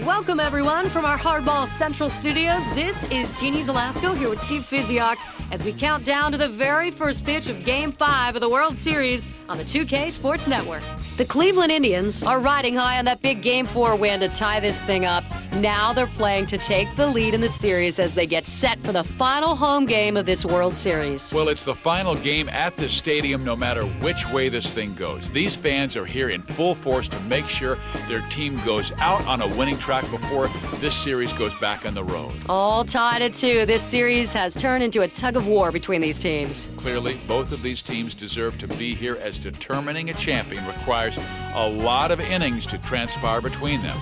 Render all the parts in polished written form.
Welcome, everyone, from our Hardball Central studios. This is Jeannie Zelasco here with Steve Fiziak as we count down to the very first pitch of Game 5 of the World Series on the 2K Sports Network. The Cleveland Indians are riding high on that big Game 4 win to tie this thing up. Now they're playing to take the lead in the series as they get set for the final home game of this World Series. Well, it's the final game at the stadium no matter which way this thing goes. These fans are here in full force to make sure their team goes out on a winning track before this series goes back on the road. All tied at 2, this series has turned into a tug of war between these teams. Clearly, both of these teams deserve to be here, as determining a champion requires a lot of innings to transpire between them.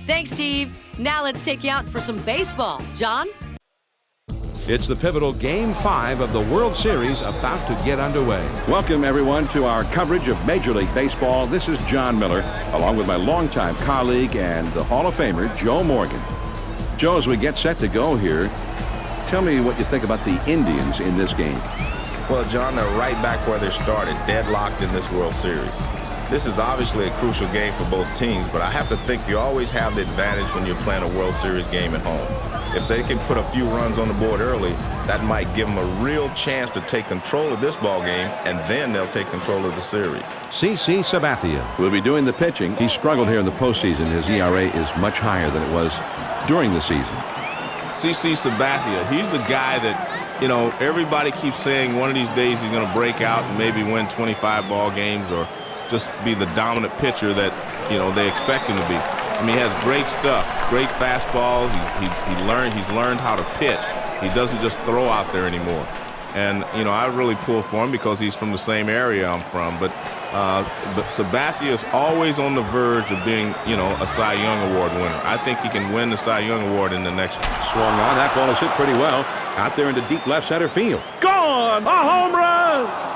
Thanks, Steve. Now let's take you out for some baseball. John? It's the pivotal Game 5 of the World Series about to get underway. Welcome, everyone, to our coverage of Major League Baseball. This is John Miller, along with my longtime colleague and the Hall of Famer, Joe Morgan. Joe, as we get set to go here, tell me what you think about the Indians in this game. Well, John, they're right back where they started, deadlocked in this World Series. This is obviously a crucial game for both teams, but I have to think you always have the advantage when you're playing a World Series game at home. If they can put a few runs on the board early, that might give them a real chance to take control of this ball game, and then they'll take control of the series. CC Sabathia Will be doing the pitching. He struggled here in the postseason. His ERA is much higher than it was during the season. CC Sabathia, he's a guy that, you know, everybody keeps saying one of these days he's going to break out and maybe win 25 ball games or just be the dominant pitcher that, you know, they expect him to be. I mean, he has great stuff, great fastball. He's learned how to pitch. He doesn't just throw out there anymore. And, you know, I really pull for him because he's from the same area I'm from. But Sabathia is always on the verge of being, you know, a Cy Young Award winner. I think he can win the Cy Young Award in the next year. Swung on. That ball is hit pretty well. Out there into deep left center field. Gone! A home run!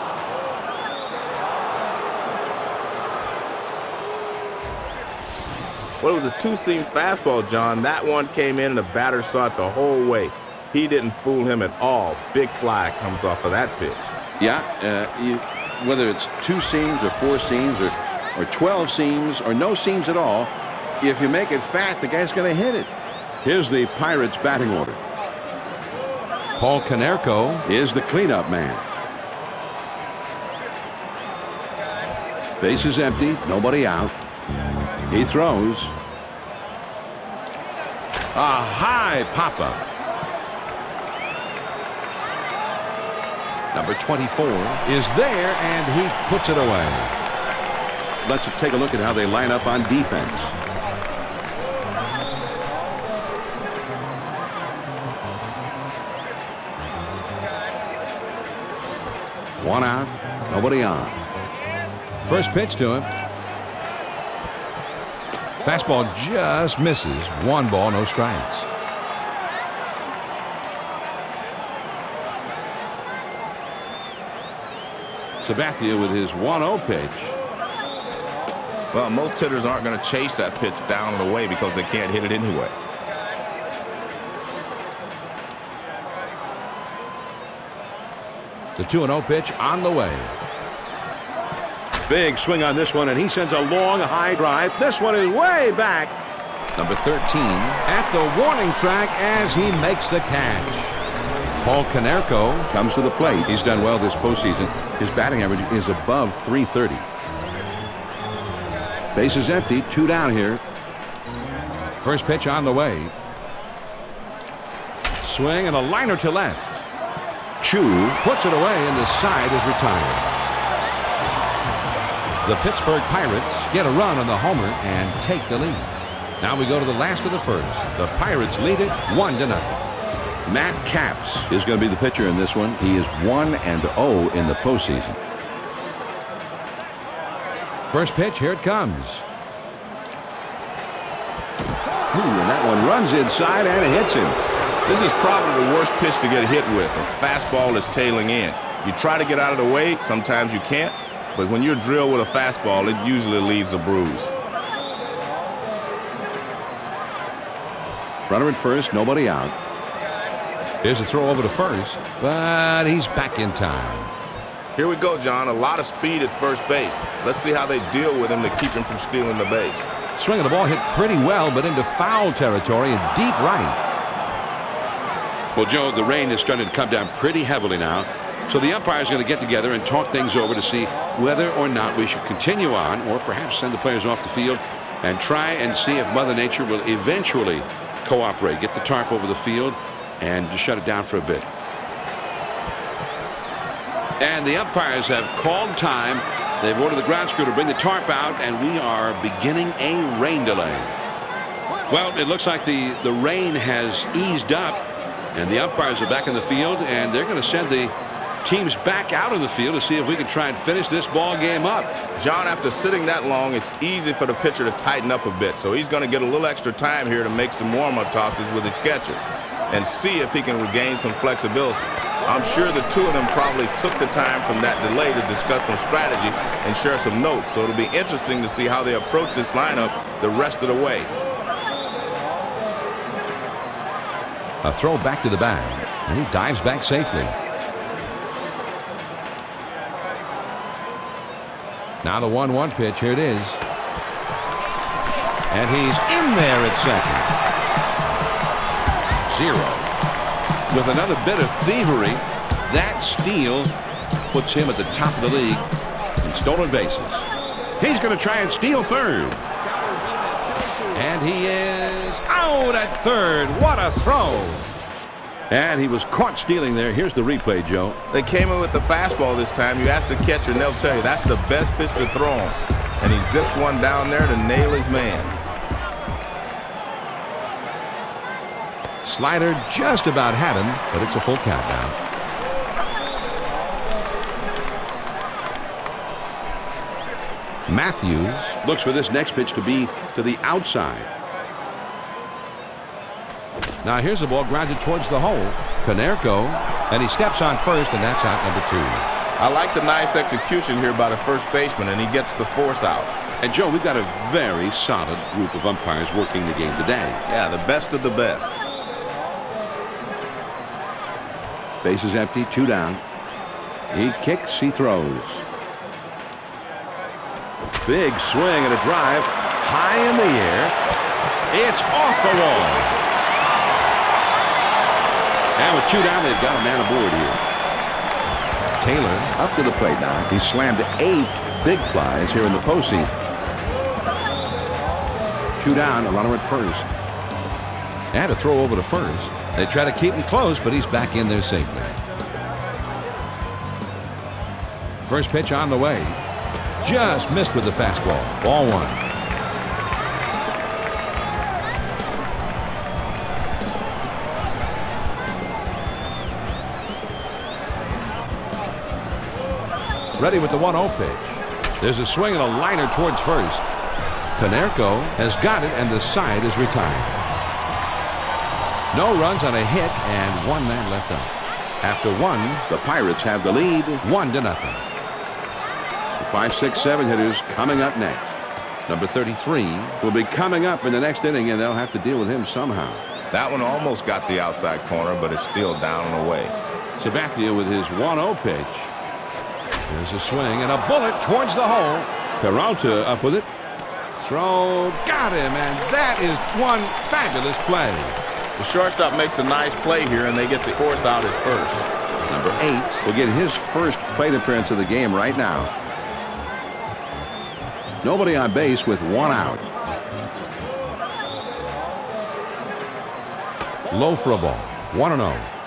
Well, it was a two-seam fastball, John. That one came in and the batter saw it the whole way. He didn't fool him at all. Big fly comes off of that pitch. Yeah, whether it's 2 seams or 4 seams or 12 seams or no seams at all, if you make it fat, the guy's going to hit it. Here's the Pirates batting order. Paul Konerko Is the cleanup man. Base is empty, nobody out. He throws. A high pop-up. number 24 is there, and he puts it away. Let's take a look at how they line up on defense. One out, nobody on. First pitch to him. Fastball just misses. 1 ball, no strikes. Sabathia with his 1-0 pitch. Well, most hitters aren't going to chase that pitch down and away because they can't hit it anyway. The 2-0 pitch on the way. Big swing on this one, and he sends a long high drive. This one is way back. Number 13 at the warning track as he makes the catch. Paul Konerko Comes to the plate. He's done well this postseason. His batting average is above .330. Base is empty. 2 down here. First pitch on the way. Swing and a liner to left. Chu Puts it away, and the side is retired. The Pittsburgh Pirates get a run on the homer and take the lead. Now we go to the last of the first. The Pirates lead it 1-0. Matt Capps is going to be the pitcher in this one. He is 1-0 in the postseason. First pitch, here it comes. And that one runs inside and it hits him. This is probably the worst pitch to get hit with. A fastball is tailing in. You try to get out of the way. Sometimes you can't. But when you're drilled with a fastball, it usually leaves a bruise. Runner at first, nobody out. Here's a throw over to first, but he's back in time. Here we go, John. A lot of speed at first base. Let's see how they deal with him to keep him from stealing the base. Swing of the ball hit pretty well, but into foul territory and deep right. Well, Joe, the rain is starting to come down pretty heavily now. So the umpire is going to get together and talk things over to see whether or not we should continue on or perhaps send the players off the field and try and see if Mother Nature will eventually cooperate. Get the tarp over the field and just shut it down for a bit. And the umpires have called time. They've ordered the grounds crew to bring the tarp out, and we are beginning a rain delay. Well, it looks like the rain has eased up, and the umpires are back in the field, and they're going to send the teams back out of the field to see if we can try and finish this ball game up. John, after sitting that long, it's easy for the pitcher to tighten up a bit. So he's going to get a little extra time here to make some warm-up tosses with his catcher and see if he can regain some flexibility. I'm sure the two of them probably took the time from that delay to discuss some strategy and share some notes. So it'll be interesting to see how they approach this lineup the rest of the way. A throw back to the bag, and he dives back safely. Now the 1-1 pitch. Here it is. And he's in there at second. 0. With another bit of thievery, that steal puts him at the top of the league in stolen bases. He's going to try and steal third. And he is out at third. What a throw. And he was caught stealing there. Here's the replay, Joe. They came in with the fastball this time. You ask the catcher, and they'll tell you that's the best pitch to throw him. And he zips one down there to nail his man. Slider just about had him, but it's a full count now. Matthews looks for this next pitch to be to the outside. Now here's the ball grounded towards the hole. Konerko, and he steps on first, and that's out number 2. I like the nice execution here by the first baseman, and he gets the force out. And Joe, we've got a very solid group of umpires working the game today. Yeah, the best of the best. Base is empty, 2 down. He kicks, he throws. Big swing and a drive high in the air. It's off the wall. And with 2 down, they've got a man aboard here. Taylor up to the plate now. He slammed 8 big flies here in the postseason. 2 down, a runner at first. and a throw over to first. They try to keep him close, but he's back in there safely. First pitch on the way. Just missed with the fastball. Ball 1. Ready with the 1-0 pitch. There's a swing and a liner towards first. Konerko has got it, and the side is retired. No runs on a hit, and 1 man left out. After 1, the Pirates have the lead. 1-0. The 5, 6, 7 hitters coming up next. Number 33 will be coming up in the next inning, and they'll have to deal with him somehow. That one almost got the outside corner, but it's still down and away. Sabathia with his 1-0 pitch. There's a swing and a bullet towards the hole. Peralta up with it. Throw, got him, and that is one fabulous play. The shortstop makes a nice play here, and they get the force out at first. Number 8 will get his first plate appearance of the game right now. Nobody on base with 1 out. Low for a ball. 1-0.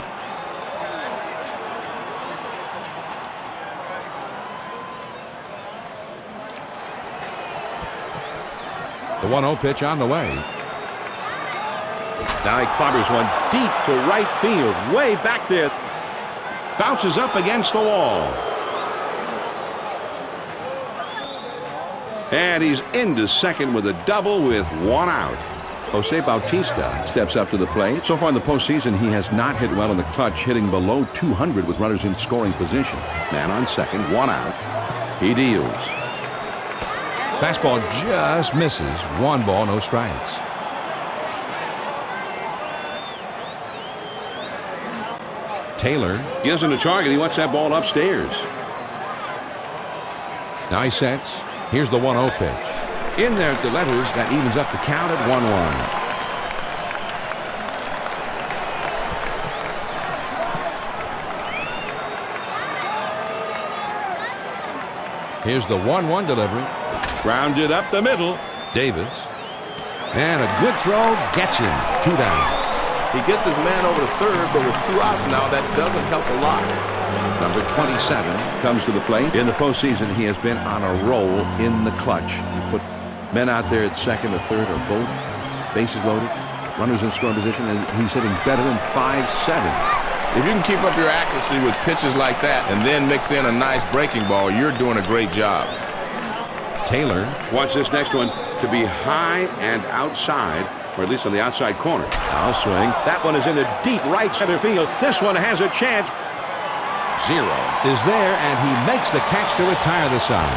The 1-0 pitch on the way. Now he clobbers one deep to right field, way back there. Bounces up against the wall. And he's into second with a double with 1 out. Jose Bautista steps up to the plate. So far in the postseason, he has not hit well in the clutch, hitting below 200 with runners in scoring position. Man on second, 1 out. He deals. Fastball just misses. 1 ball, no strikes. Taylor gives him the target. He wants that ball upstairs. Now he sets. Here's the 1-0 pitch. In there at the letters, that evens up the count at 1-1. Here's the 1-1 delivery. Grounded up the middle. Davis. And a good throw gets him. 2 down. He gets his man over to third, but with 2 outs now, that doesn't help a lot. Number 27 comes to the plate. In the postseason, he has been on a roll in the clutch. He put men out there at second or third or both. Bases loaded. Runners in scoring position, and he's hitting better than .570. If you can keep up your accuracy with pitches like that and then mix in a nice breaking ball, you're doing a great job. Taylor wants this next one to be high and outside, or at least on the outside corner. I'll swing. That one is into deep right center field. This one has a chance. Zero is there, and he makes the catch to retire the side.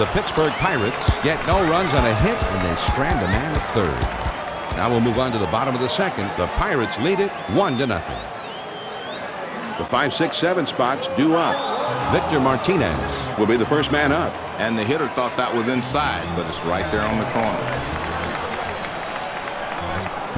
The Pittsburgh Pirates get no runs on a hit, and they strand a man at third. Now we'll move on to the bottom of the second. The Pirates lead it 1-0. The 5, 6, 7 spots due up. Victor Martinez will be the first man up. And the hitter thought that was inside, but it's right there on the corner.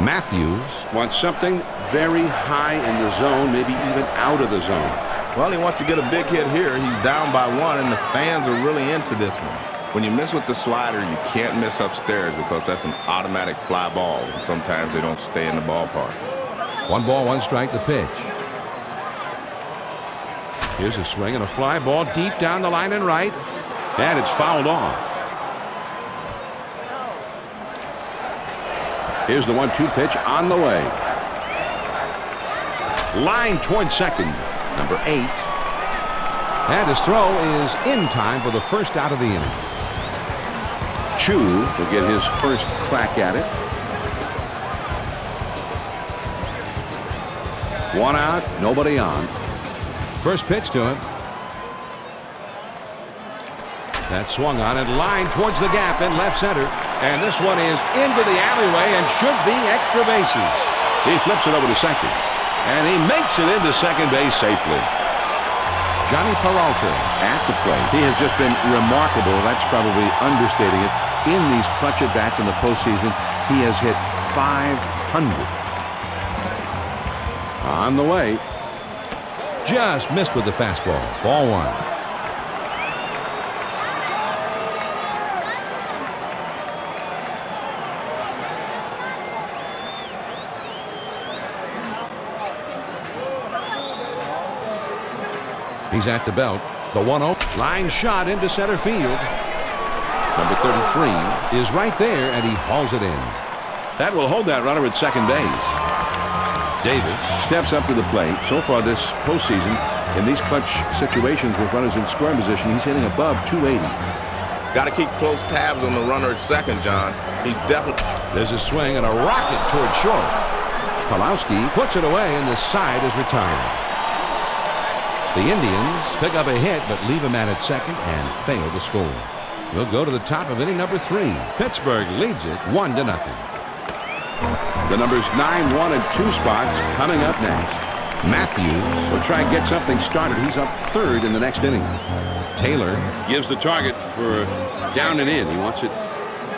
Matthews wants something very high in the zone, maybe even out of the zone. Well, he wants to get a big hit here. He's down by 1, and the fans are really into this one. When you miss with the slider, you can't miss upstairs because that's an automatic fly ball, and sometimes they don't stay in the ballpark. 1 ball, 1 strike, the pitch. Here's a swing and a fly ball deep down the line and right, and it's fouled off. Here's the 1-2 pitch on the way. Line towards second, number 8. And his throw is in time for the first out of the inning. Chu will get his first crack at it. 1 out, nobody on. First pitch to him. That swung on and line towards the gap in left center. And this one is into the alleyway and should be extra bases. He flips it over to second. And he makes it into second base safely. Johnny Peralta at the plate. He has just been remarkable. That's probably understating it. In these clutch at-bats in the postseason, he has hit .500. On the way. Just missed with the fastball. Ball 1. He's at the belt. The 1-0 line shot into center field. Number 33 is right there, and he hauls it in. That will hold that runner at second base. Davis steps up to the plate. So far this postseason, in these clutch situations with runners in scoring position, he's hitting above .280. Got to keep close tabs on the runner at second, John. He's definitely. There's a swing and a rocket toward short. Pulowski puts it away, and the side is retired. The Indians pick up a hit, but leave a man at second and fail to score. We'll go to the top of inning number 3. Pittsburgh leads it 1-0. The numbers 9, 1, and 2 spots coming up next. Matthews will try and get something started. He's up third in the next inning. Taylor gives the target for down and in. He wants it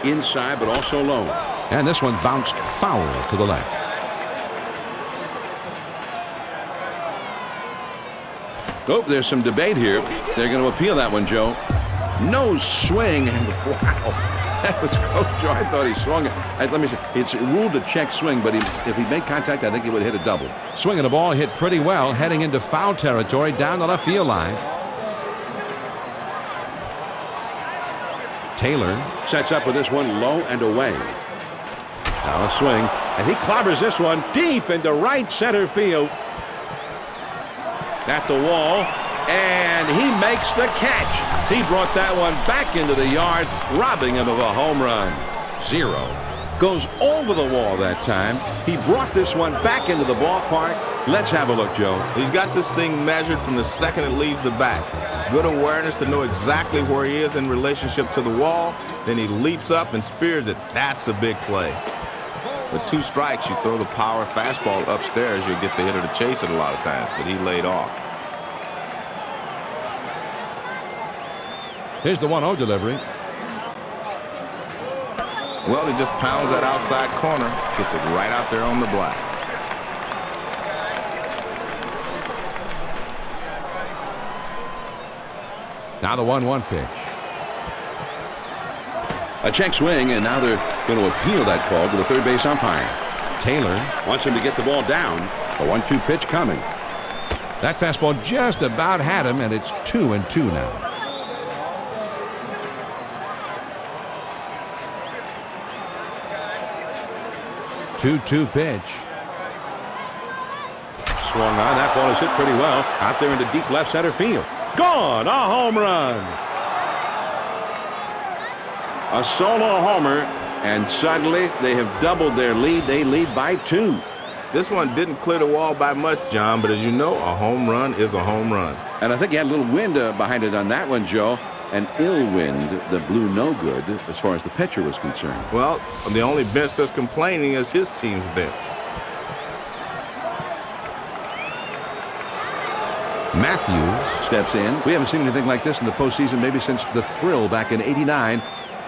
inside, but also low. And this one bounced foul to the left. Oh, there's some debate here. They're going to appeal that one, Joe. No swing, and wow, that was close, Joe. I thought he swung it. Let me see. It's ruled a check swing, but if he made contact, I think he would hit a double. Swinging the ball hit pretty well, heading into foul territory down the left field line. Taylor sets up with this one low and away. Now a swing, and he clobbers this one deep into right center field. At the wall, and he makes the catch. He brought that one back into the yard, robbing him of a home run. 0 goes over the wall that time. He brought this one back into the ballpark. Let's have a look, Joe. He's got this thing measured from the second it leaves the bat. Good awareness to know exactly where he is in relationship to the wall. Then he leaps up and spears it. That's a big play. With 2 strikes, you throw the power fastball upstairs, you'll get the hitter to chase it a lot of times, but he laid off. Here's the 1-0 delivery. Well, he just pounds that outside corner, gets it right out there on the block. Now the 1-1 pitch. A check swing, and now they're going to appeal that call to the third base umpire. Taylor Wants him to get the ball down. A 1-2 pitch coming. That fastball just about had him, and it's 2-2 now. Two pitch. Swung on. That ball is hit pretty well out there into deep left center field. Gone. A home run. A solo homer, and suddenly they have doubled their lead. They lead by 2. This one didn't clear the wall by much, John, but as you know, a home run is a home run. And I think he had a little wind behind it on that one, Joe. An ill wind that blew no good as far as the pitcher was concerned. Well, the only bench that's complaining is his team's bench. Matthews Steps in. We haven't seen anything like this in the postseason maybe since the Thrill back in '89.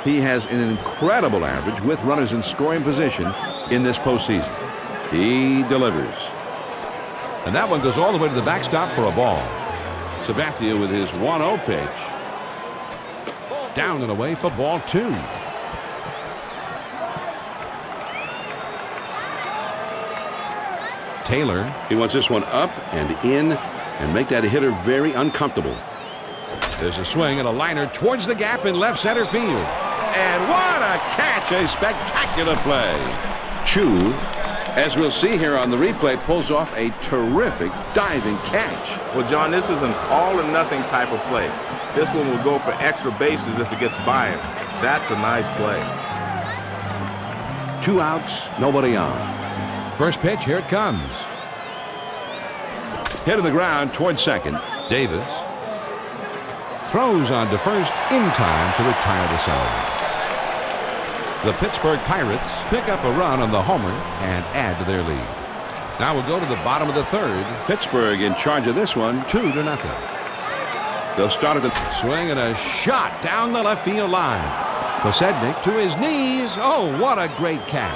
He has an incredible average with runners in scoring position in this postseason. He delivers. And that one goes all the way to the backstop for a ball. Sabathia with his 1-0 pitch. Down and away for ball 2. Taylor He wants this one up and in and make that hitter very uncomfortable. There's a swing and a liner towards the gap in left center field. And what a catch! A spectacular play. Chu, as we'll see here on the replay, pulls off a terrific diving catch. Well, John, this is an all-or-nothing type of play. This one will go for extra bases if it gets by him. That's a nice play. 2 outs, nobody on. First pitch, here it comes. Hit to the ground towards second. Davis throws on to first in time to retire the side. The Pittsburgh Pirates pick up a run on the homer and add to their lead. Now we'll go to the bottom of the third. Pittsburgh in charge of this one, 2-0. They'll start at the Swing and a shot down the left field line. Posednik to his knees. Oh, what a great catch.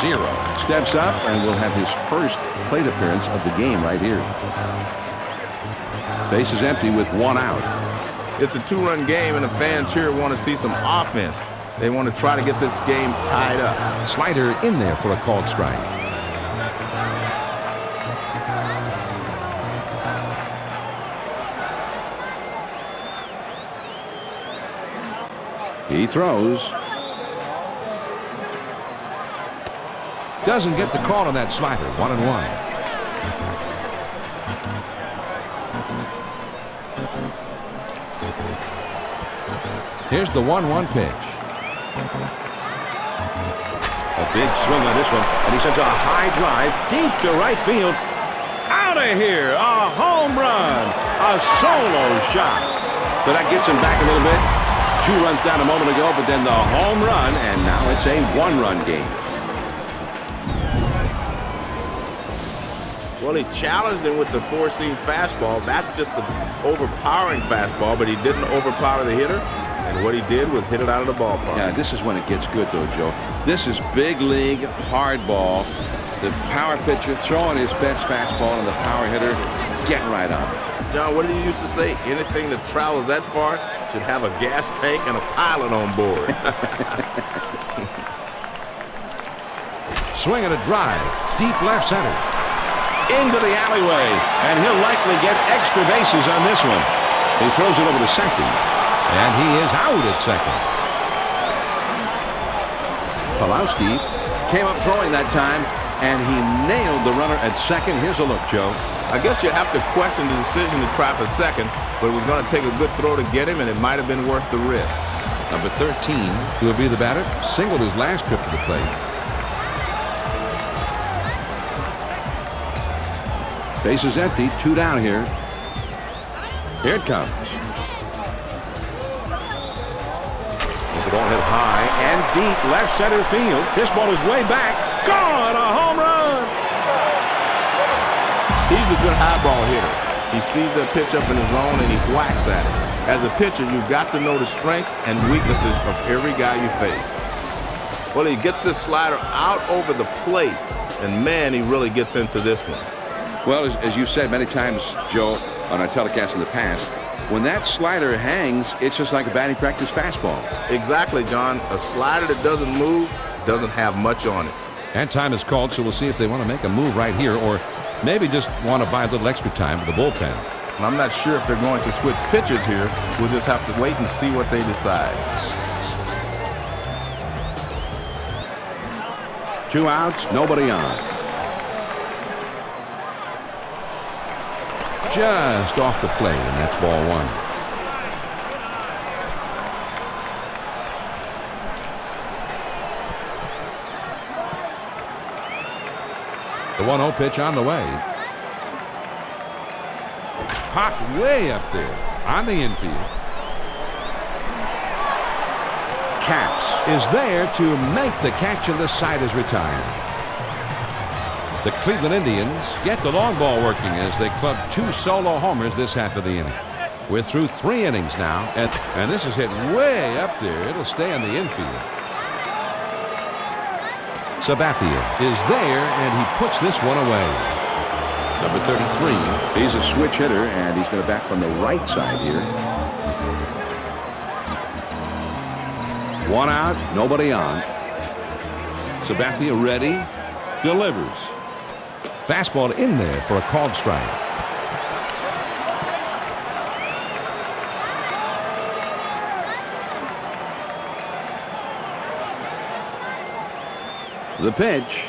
0. steps up and will have his first plate appearance of the game right here. Base is empty with 1 out. It's a 2-run game, and the fans here want to see some offense. They want to try to get this game tied up. Slider in there for a called strike. He throws. Doesn't get the call on that slider. 1-1. Here's the 1-1 pitch. A big swing on this one, and he sends a high drive deep to right field. Out of here, a home run, a solo shot. But that gets him back a little bit. 2 runs down a moment ago, but then the home run, and now it's a 1-run game. Well, he challenged him with the 4-seam fastball. That's just an overpowering fastball, but he didn't overpower the hitter. And what he did was hit it out of the ballpark. Yeah, this is when it gets good, though, Joe. This is big league hard ball. The power pitcher throwing his best fastball, and the power hitter getting right on it. John, what did you used to say? Anything that travels that far should have a gas tank and a pilot on board. Swing and a drive. Deep left center. Into the alleyway, and he'll likely get extra bases on this one. He throws it over to second. And he is out at second. Palowski came up throwing that time, and he nailed the runner at second. Here's a look, Joe. I guess you have to question the decision to try for second, but it was going to take a good throw to get him, and it might have been worth the risk. Number 13 will be the batter. Singled his last trip to the plate. Base is empty, 2 down here. Here it comes. This ball hit high and deep left center field. This ball is way back. Gone! A home run! He's a good high ball hitter. He sees that pitch up in the zone and he whacks at it. As a pitcher, you've got to know the strengths and weaknesses of every guy you face. Well, he gets this slider out over the plate, and man, he really gets into this one. Well, as you said many times, Joe, on our telecast in the past, when that slider hangs, it's just like a batting practice fastball. Exactly, John. A slider that doesn't move doesn't have much on it. And time is called, so we'll see if they want to make a move right here or maybe just want to buy a little extra time for the bullpen. And I'm not sure if they're going to switch pitches here. We'll just have to wait and see what they decide. 2 outs, nobody on. Just off the plate, and that's ball 1. The 1-0 pitch on the way. Popped way up there on the infield. Caps is there to make the catch, and the side is retired. The Cleveland Indians get the long ball working as they club 2 solo homers this half of the inning. We're through 3 innings now, and this is hit way up there. It'll stay on the infield. Sabathia is there, and he puts this one away. Number 33. He's a switch hitter, and he's going to bat from the right side here. 1 out, nobody on. Sabathia ready, delivers. Fastball in there for a called strike. The pitch.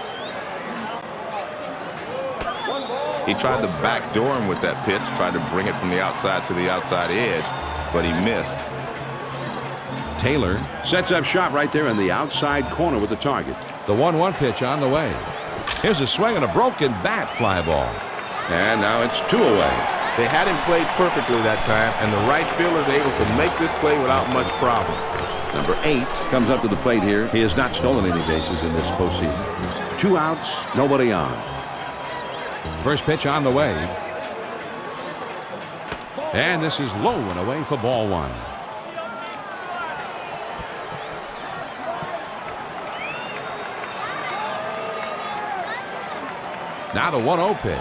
He tried to backdoor him with that pitch, tried to bring it from the outside to the outside edge, but he missed. Taylor Sets up shop right there in the outside corner with the target. the 1-1 pitch on the way. Here's a swing and a broken bat fly ball. And now it's 2 away. They had him played perfectly that time, and the right fielder is able to make this play without much problem. Number 8 comes up to the plate here. He has not stolen any bases in this postseason. 2 outs, nobody on. First pitch on the way. And this is low and away for ball 1. Now the 1-0 pitch.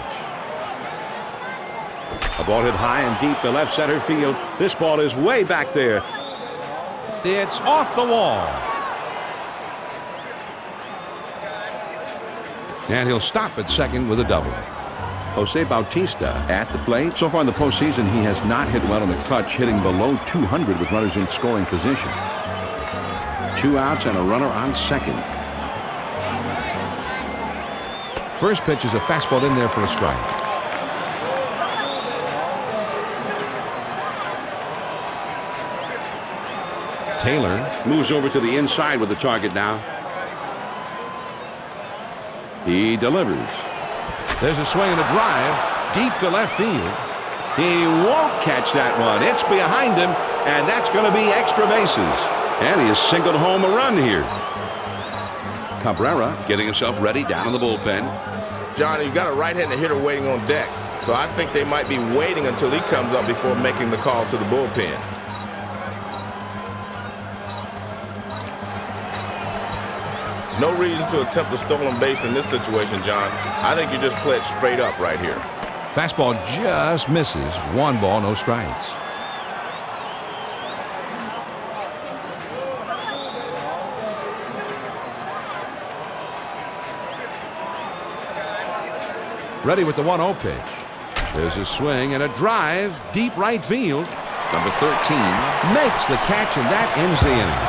A ball hit high and deep to left center field. This ball is way back there. It's off the wall. And he'll stop at second with a double. Jose Bautista at the plate. So far in the postseason, he has not hit well in the clutch, hitting below 200 with runners in scoring position. 2 outs and a runner on second. First pitch is a fastball in there for a strike. Taylor Moves over to the inside with the target now. He delivers. There's a swing and a drive deep to left field. He won't catch that one. It's behind him, and that's going to be extra bases. And he has singled home a run here. Cabrera getting himself ready down in the bullpen. John, you've got a right-handed hitter waiting on deck, so I think they might be waiting until he comes up before making the call to the bullpen. No reason to attempt a stolen base in this situation, John. I think you just play it straight up right here. Fastball just misses. 1 ball, no strikes. Ready with the 1-0 pitch. There's a swing and a drive deep right field. Number 13 makes the catch, and that ends the inning.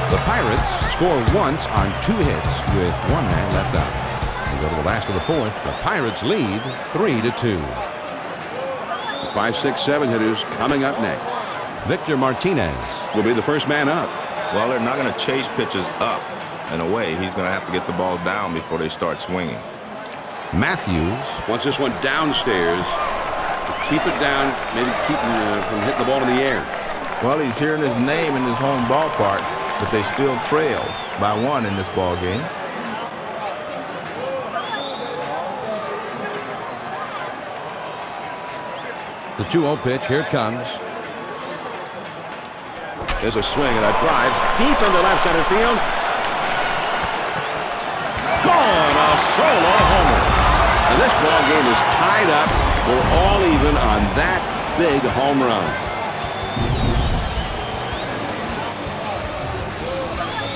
The Pirates score once on 2 hits with 1 man left out. We go to the last of the 4th. The Pirates lead 3-2. The 5, 6, 7 hitters coming up next. Victor Martinez Will be the first man up. Well, they're not going to chase pitches up and away. He's going to have to get the ball down before they start swinging. Matthews Wants this one downstairs to keep it down, maybe keep him from hitting the ball in the air. Well, he's hearing his name in his home ballpark, but they still trail by 1 in this ball game. The 2-0 pitch. Here it comes. There's a swing and a drive deep into left center field. Gone, a solo homer. And this ball game is tied up. We're all even on that big home run.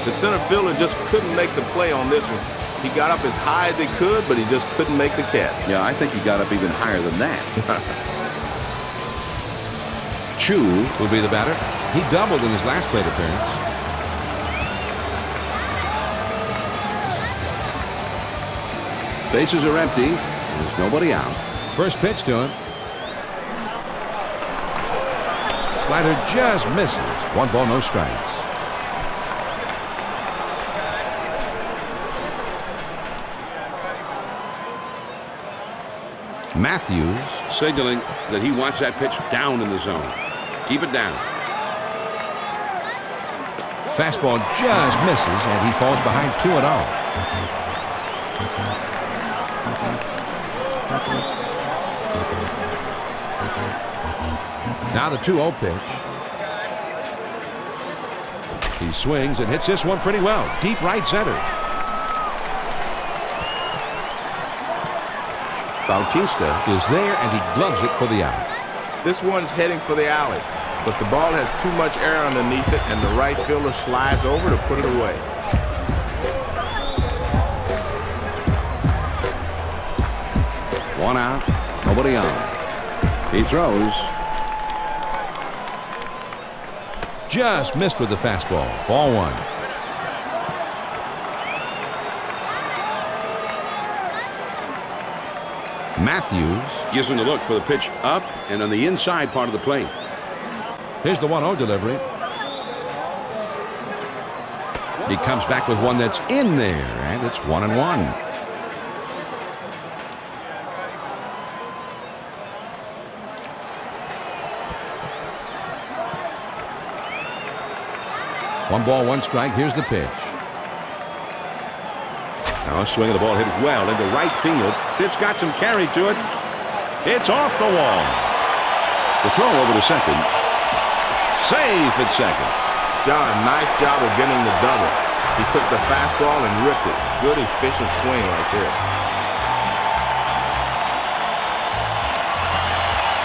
The center fielder just couldn't make the play on this one. He got up as high as he could, but he just couldn't make the catch. Yeah, I think he got up even higher than that. Chu will be the batter. He doubled in his last plate appearance. Bases are empty. There's nobody out. First pitch to him. Slider just misses. 1 ball, no strikes. Matthews Signaling that he wants that pitch down in the zone. Keep it down. fastball just misses, and he falls behind 2-0. Now the 2-0 pitch. He swings and hits this one pretty well. Deep right center. Bautista is there, and he gloves it for the out. This one's heading for the alley, but the ball has too much air underneath it, and the right fielder slides over to put it away. One out, nobody on. He throws. Just missed with the fastball. Ball 1. Matthews Gives him the look for the pitch up and on the inside part of the plate. Here's the 1-0 delivery. He comes back with one that's in there, and it's 1-1. One ball, one strike. Here's the pitch. Now a swing of the ball hit well into right field. It's got some carry to it. It's off the wall. The throw over to second. Safe at second. John, nice job of getting the double. He took the fastball and ripped it. Good, efficient swing right there.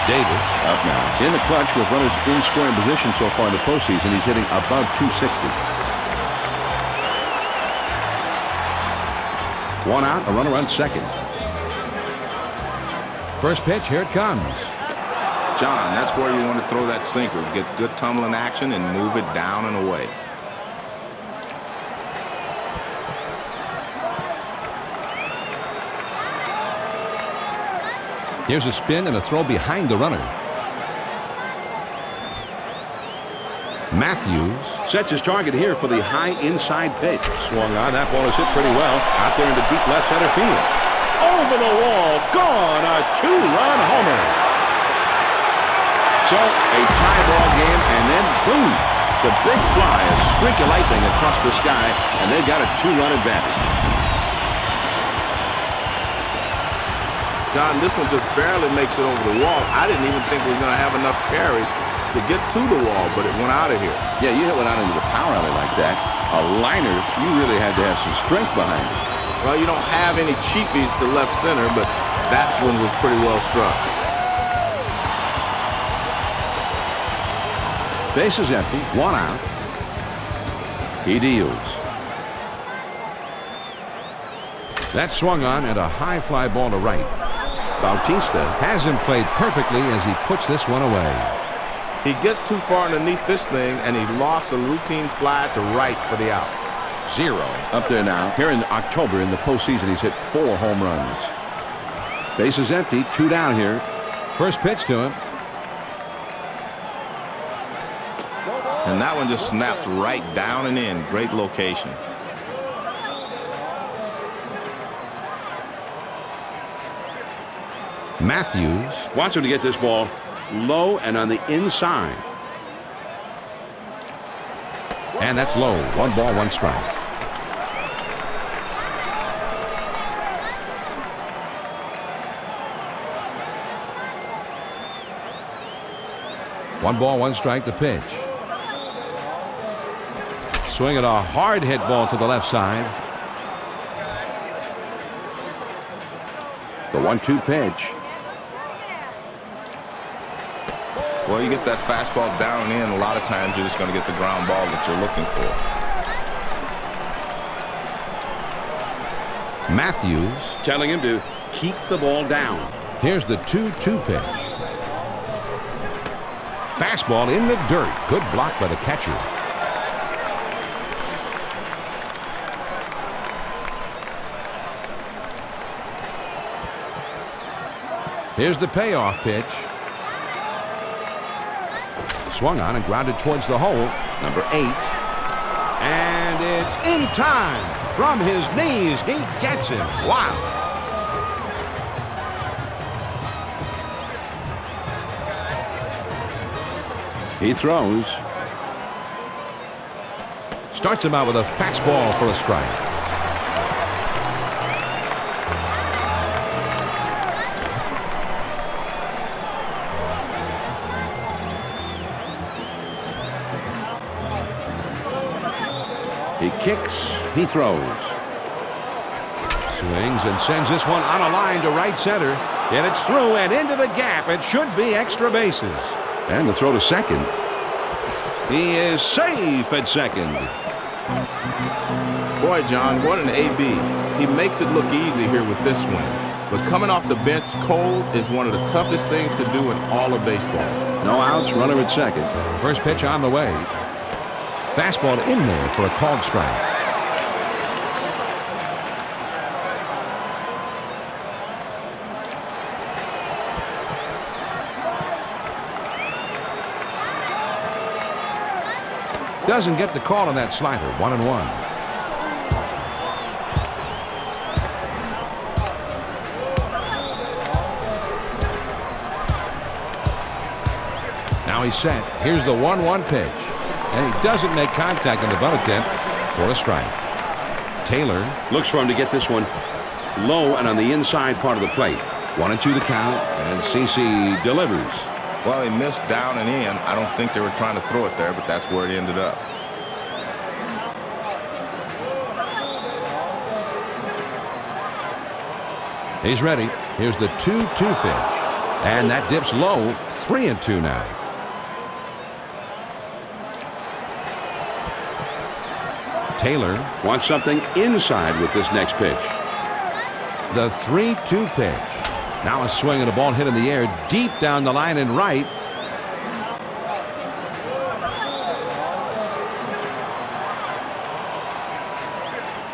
Davis up now. In the clutch with runners in scoring position so far in the postseason. He's hitting above 260. One out, a runner on second. First pitch, here it comes. John, that's where you want to throw that sinker. Get good tumbling action and move it down and away. Here's a spin and a throw behind the runner. Matthews Sets his target here for the high inside pitch. Swung on. That ball is hit pretty well. Out there into deep left center field. Over the wall. Gone. A 2-run homer. So a tie ball game, and then boom. The big fly, a streak of lightning across the sky, and they've got a 2-run advantage. John, this one just barely makes it over the wall. I didn't even think we were going to have enough carries to get to the wall, but it went out of here. Yeah, you hit one out into the power alley like that. A liner, you really had to have some strength behind it. Well, you don't have any cheapies to left center, but that one was pretty well struck. Base is empty, one out. He deals. That swung on and a high fly ball to right. Bautista has him played perfectly as he puts this one away. He gets too far underneath this thing, and he lost a routine fly to right for the out. 0 up there now. Here in October in the postseason, he's hit 4 home runs. Base is empty, 2 down here. First pitch to him. And that one just snaps right down and in. Great location. Matthews Wants him to get this ball low and on the inside. and that's low. 1 ball, 1 strike. One ball, 1 strike. The pitch. Swinging a hard hit ball to the left side. The 1-2 pitch. Well, you get that fastball down and in, a lot of times you're just going to get the ground ball that you're looking for. Matthews Telling him to keep the ball down. Here's the 2-2 pitch. Fastball in the dirt. Good block by the catcher. Here's the payoff pitch. Swung on and grounded towards the hole. Number 8. And it's in time. From his knees, he gets him. Wow. He throws. Starts him out with a fastball for a strike. He kicks. He throws. Swings and sends this one on a line to right center. And it's through and into the gap. It should be extra bases. And the throw to second. He is safe at second. Boy, John, what an AB. He makes it look easy here with this swing. But coming off the bench cold is one of the toughest things to do in all of baseball. No outs, runner at second. First pitch on the way. Fastball in there for a called strike. Doesn't get the call on that slider. 1-1. Now he's set. Here's the 1-1 pitch. And he doesn't make contact on the bunt attempt for a strike. Taylor Looks for him to get this one low and on the inside part of the plate. 1-2 the count. And CC delivers. Well, he missed down and in. I don't think they were trying to throw it there, but that's where it ended up. He's ready. Here's the 2-2 pitch. And that dips low. 3-2 now. Taylor Wants something inside with this next pitch. the 3-2 pitch. Now a swing and a ball hit in the air deep down the line and right.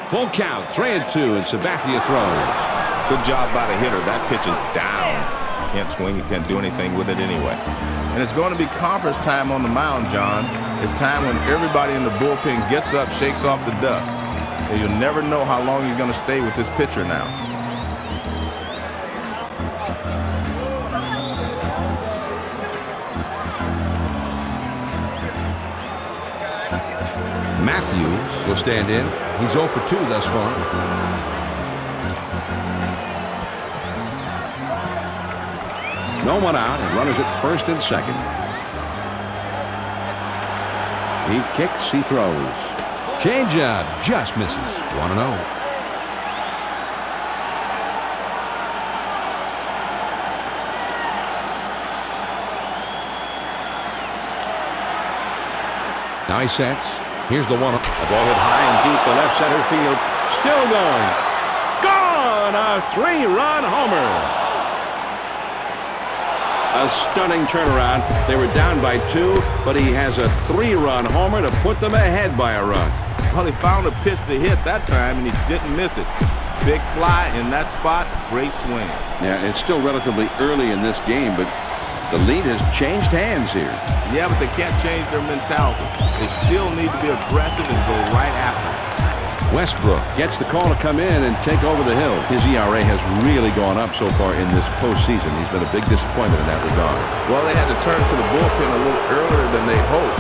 Full count, 3-2, and Sabathia throws. Good job by the hitter. That pitch is down. You can't swing. You can't do anything with it anyway. And it's going to be conference time on the mound, John. It's time when everybody in the bullpen gets up, shakes off the dust. And you'll never know how long he's going to stay with this pitcher now. Matthews will stand in. He's 0 for 2 thus far. No one out, and runners at first and second. He kicks, he throws. Changeup just misses. 1-0. Now he sets. Here's the 1. A ball hit high and deep to left center field. Still going. Gone! A 3-run homer. A stunning turnaround. They were down by 2, but he has a 3-run homer to put them ahead by a run. Well, he found a pitch to hit that time, and he didn't miss it. Big fly in that spot. Great swing. Yeah, it's still relatively early in this game, but the lead has changed hands here. Yeah, but they can't change their mentality. They still need to be aggressive and go right after it. Westbrook gets the call to come in and take over the hill. His ERA has really gone up so far in this postseason. He's been a big disappointment in that regard. Well, they had to turn to the bullpen a little earlier than they hoped,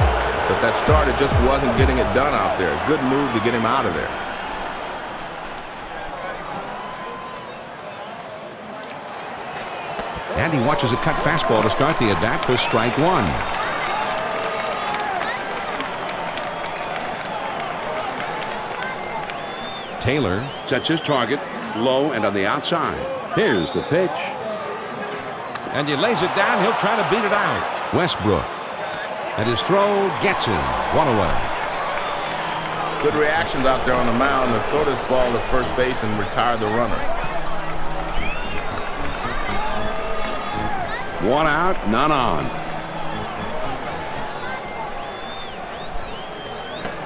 but that starter just wasn't getting it done out there. Good move to get him out of there. And he watches a cut fastball to start the at-bat for strike 1. Taylor Sets his target low and on the outside. Here's the pitch. and he lays it down. He'll try to beat it out. Westbrook, and his throw gets him. 1 away. Good reactions out there on the mound to throw this ball to first base and retire the runner. 1 out, none on.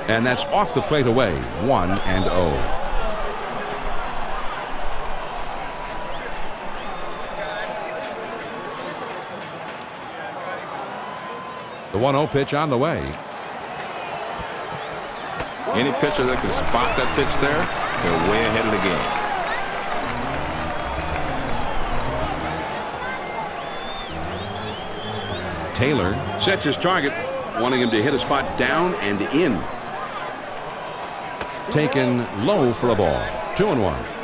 And that's off the plate away. 1-0. The 1-0 pitch on the way. Any pitcher that can spot that pitch there, they're way ahead of the game. Taylor Sets his target, wanting him to hit a spot down and in. taken low for a ball. 2-1.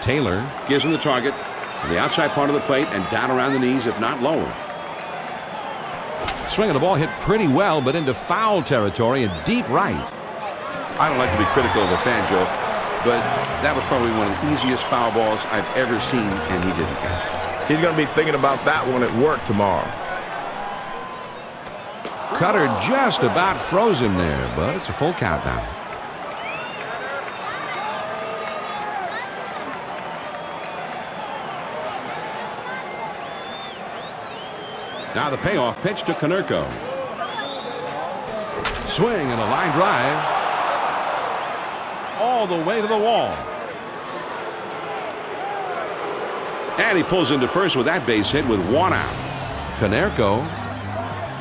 Taylor Gives him the target on the outside part of the plate and down around the knees, if not lower. swinging the ball, hit pretty well, but into foul territory and deep right. I don't like to be critical of a fan, Joe, but that was probably one of the easiest foul balls I've ever seen, and he didn't catch it. He's going to be thinking about that one at work tomorrow. Cutter just about froze him there, but it's a full count now. Now the payoff pitch to Konerko. Swing and a line drive all the way to the wall. And he pulls into first with that base hit with 1 out. Konerko,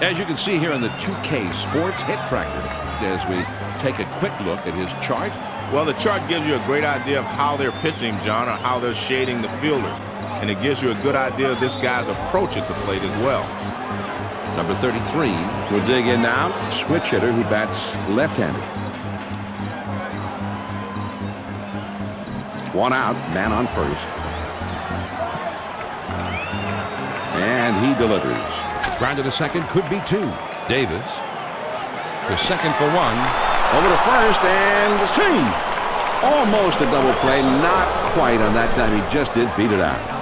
As you can see here on the 2K Sports Hit Tracker, as we take a quick look at his chart. Well, the chart gives you a great idea of how they're pitching, John, or how they're shading the fielders. And it gives you a good idea of this guy's approach at the plate as well. number 33. We'll dig in now. Switch hitter who bats left-handed. 1 out, man on first. And he delivers. Ground to second, could be 2. Davis to second for 1. Over to first and safe. Almost a double play. Not quite on that time. He just did beat it out.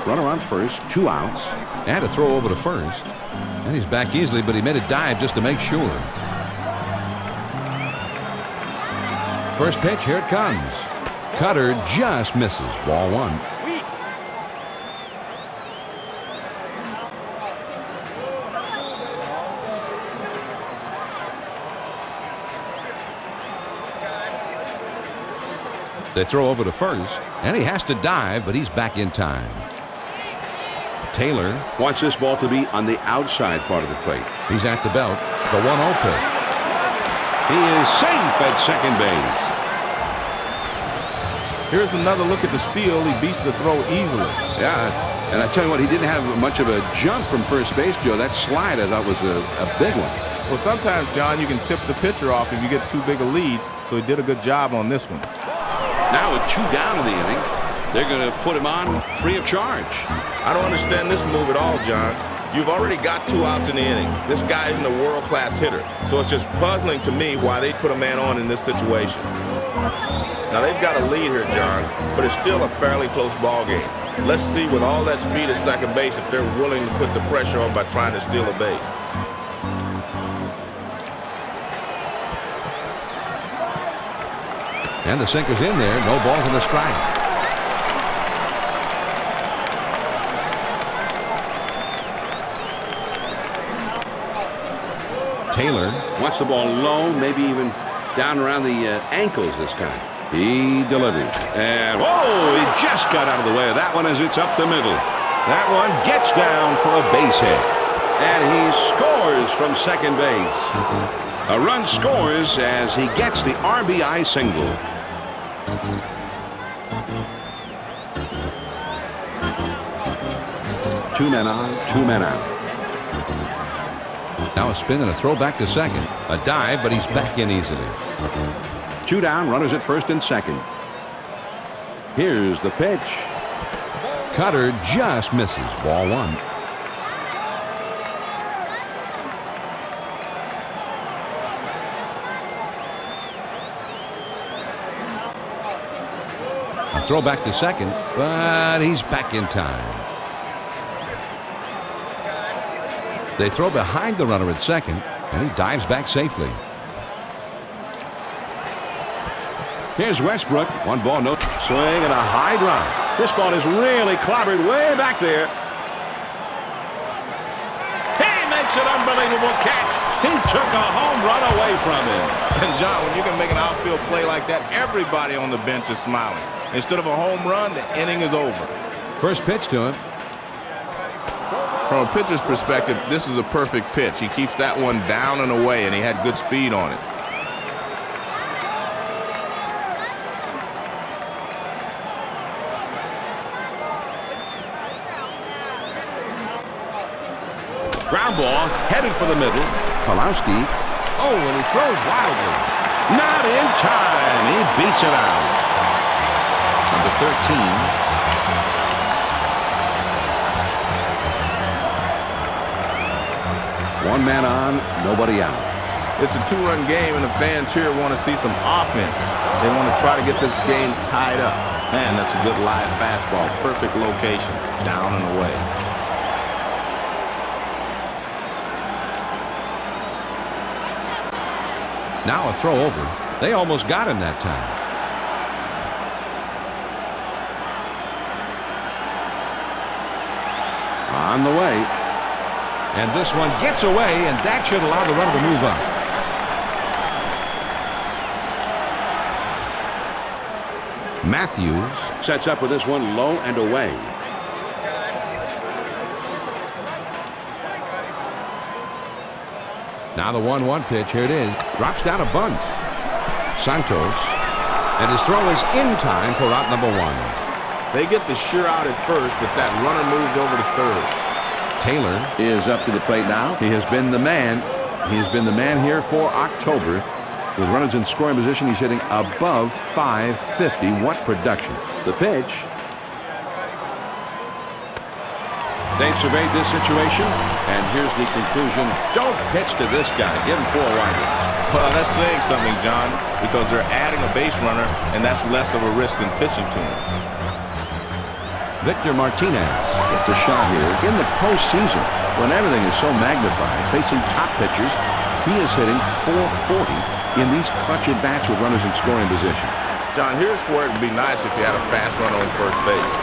Runner on first, 2 outs. And a throw over to first. And he's back easily, but he made a dive just to make sure. First pitch, here it comes. Cutter just misses. Ball 1. They throw over to first, and he has to dive, but he's back in time. Taylor Wants this ball to be on the outside part of the plate. He's at the belt. The 1-0 pitch. He is safe at second base. Here's another look at the steal. He beats the throw easily. Yeah, and I tell you what, he didn't have much of a jump from first base, Joe. That slide, I thought, was a big one. Well, sometimes, John, you can tip the pitcher off if you get too big a lead, so he did a good job on this one. Now with 2 down in the inning, they're going to put him on free of charge. I don't understand this move at all, John. You've already got 2 outs in the inning. This guy isn't a world-class hitter, so it's just puzzling to me why they put a man on in this situation. Now, they've got a lead here, John, but it's still a fairly close ball game. Let's see with all that speed at second base if they're willing to put the pressure on by trying to steal a base. And the sinker's in there. No balls and a strike. Taylor Wants the ball low, maybe even down around the ankles this time. He delivers. And, whoa, he just got out of the way of that one as it's up the middle. That one gets down for a base hit. And he scores from second base. A run scores as he gets the RBI single. Two men on, 2 men out. now a spin and a throw back to second. A dive, but he's back in easily. 2 down, runners at first and second. Here's the pitch. cutter just misses. Ball one. A throw back to second, but he's back in time. They throw behind the runner at second, and he dives back safely. Here's Westbrook. One ball, no swing, and a high drive. This ball is really clobbered way back there. He makes an unbelievable catch. He took a home run away from him. And John, when you can make an outfield play like that, everybody on the bench is smiling. Instead of a home run, the inning is over. First pitch to him. From a pitcher's perspective, this is a perfect pitch. He keeps that one down and away, and he had good speed on it. Ground ball headed for the middle. Pulowski. Oh, and he throws wildly. Not in time. He beats it out. Number 13. One man on, nobody out. It's a two-run game, and the fans here want to see some offense. They want to try to get this game tied up. Man, that's a good live fastball. Perfect location. Down and away. Now a throw over. They almost got him that time. On the way. And this one gets away, and that should allow the runner to move up. Matthews Sets up for this one low and away. Now the 1-1 pitch. Here it is. Drops down a bunt. Santos. And his throw is in time for out number one. They get the sure out at first, but that runner moves over to third. Taylor Is up to the plate now. He has been the man. He has been the man here for October. With runners in scoring position, he's hitting above 550. What production. The pitch. They've surveyed this situation, and here's the conclusion. Don't pitch to this guy. Give him 4 wide. Well, that's saying something, John, because they're adding a base runner, and that's less of a risk than pitching to him. Victor Martinez. Gets a shot here in the postseason when everything is so magnified. Facing top pitchers, he is hitting .440 in these clutch at bats with runners in scoring position. John, here's where it would be nice if you had a fast runner on first base.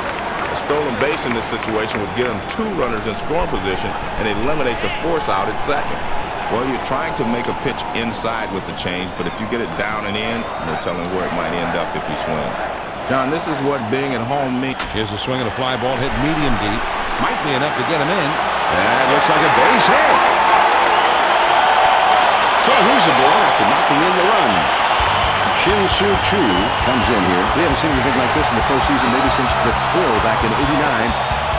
A stolen base in this situation would give him 2 runners in scoring position and eliminate the force out at second. Well, you're trying to make a pitch inside with the change, but if you get it down and in, no telling where it might end up if you swing. John, this is what being at home means. Here's a swing of the fly ball hit medium deep. Might be enough to get him in. That looks like a base hit. So he's aboard after knocking in the run. Shin-Soo Choo comes in here. We haven't seen anything like this in the postseason maybe since the Thrill back in '89.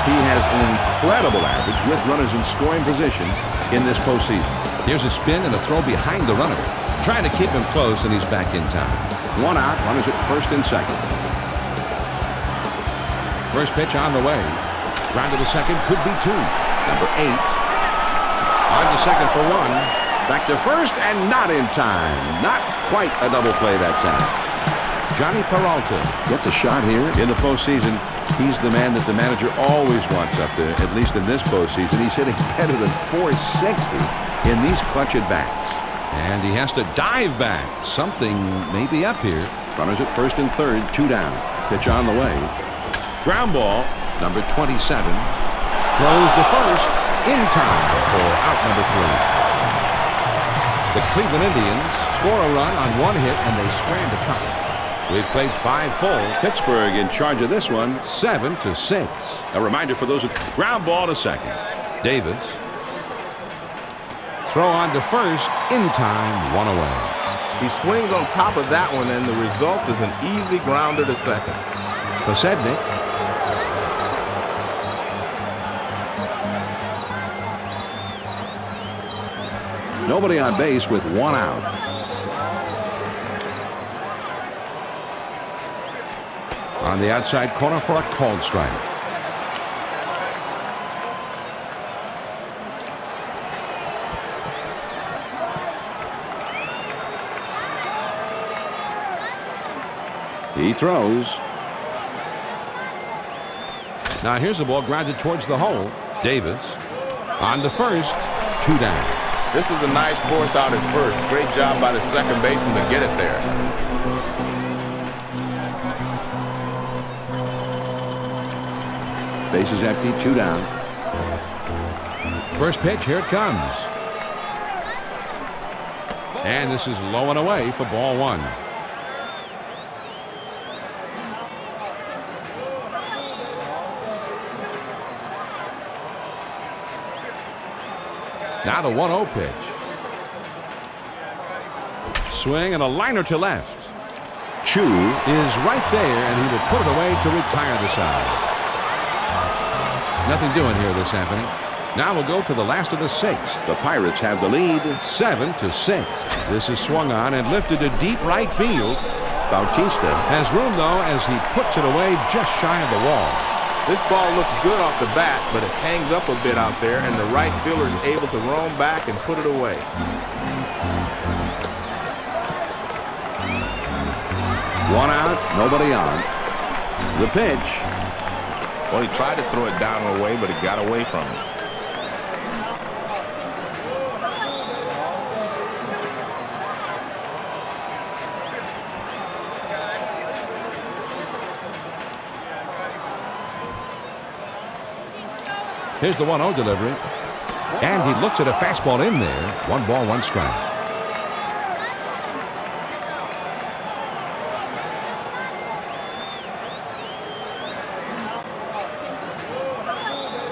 He has an incredible average with runners in scoring position in this postseason. Here's a spin and a throw behind the runner. Trying to keep him close, and he's back in time. 1 out, runners at first and second. First pitch on the way. Ground to the second, could be 2. Number 8. On to second for 1. Back to first and not in time. Not quite a double play that time. Johnny Peralta gets a shot here in the postseason. He's the man that the manager always wants up there, at least in this postseason. He's hitting better than .460 in these clutch at bats. And he has to dive back. Something may be up here. Runners at first and third, 2 down. Pitch on the way. Ground ball. Number 27 throws to first in time for out number 3. The Cleveland Indians score a run on 1 hit, and they square to tie. We've played 5 full. Pittsburgh in charge of this one, 7-6. A reminder for those who ground ball to second. Davis. Throw on to first in time, 1 away. He swings on top of that one, and the result is an easy grounder to second. Posednik. Nobody on base with 1 out. On the outside corner for a called strike. He throws. Now here's the ball grounded towards the hole. Davis on the first. 2 down. This is a nice force out at first. Great job by the second baseman to get it there. Bases empty. 2 down. First pitch, here it comes. And this is low and away for ball 1. Now the 1-0 pitch. Swing and a liner to left. Chu is right there, and he will put it away to retire the side. Nothing doing here this happening. Now we'll go to the last of the 6. The Pirates have the lead. 7-6. This is swung on and lifted to deep right field. Bautista Has room, though, as he puts it away just shy of the wall. This ball looks good off the bat, but it hangs up a bit out there, and the right fielder is able to roam back and put it away. One out, nobody on. The pitch. Well, he tried to throw it down and away, but it got away from him. Here's the 1-0 delivery. And he looks at a fastball in there. 1 ball, 1 strike.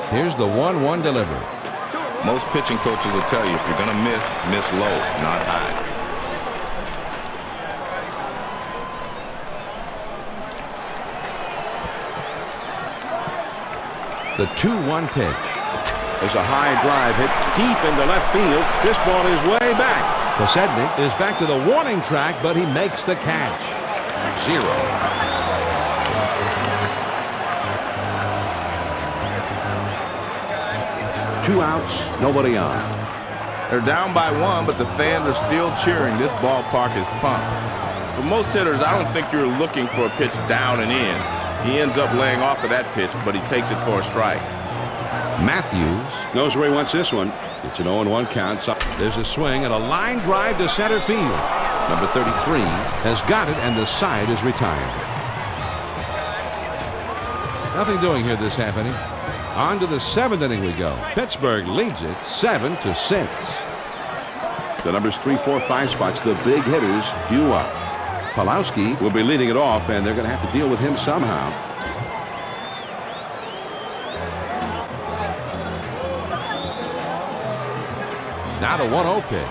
Here's the 1-1 delivery. Most pitching coaches will tell you if you're going to miss low, not high. The 2-1 pitch. There's a high drive hit deep into left field. This ball is way back. Kosednik is back to the warning track, but he makes the catch. 0. Two outs, nobody on. They're down by 1, but the fans are still cheering. This ballpark is pumped. For most hitters, I don't think you're looking for a pitch down and in. He ends up laying off of that pitch, but he takes it for a strike. Matthews Knows where he wants this one. It's an 0-1 count. There's a swing and a line drive to center field. Number 33 has got it, and the side is retired. Nothing doing here this half inning. On to the 7th inning we go. Pittsburgh leads it 7-6. The numbers 3, 4, 5 spots, the big hitters due up. Pulowski will be leading it off, and they're going to have to deal with him somehow. Now the 1-0 pitch.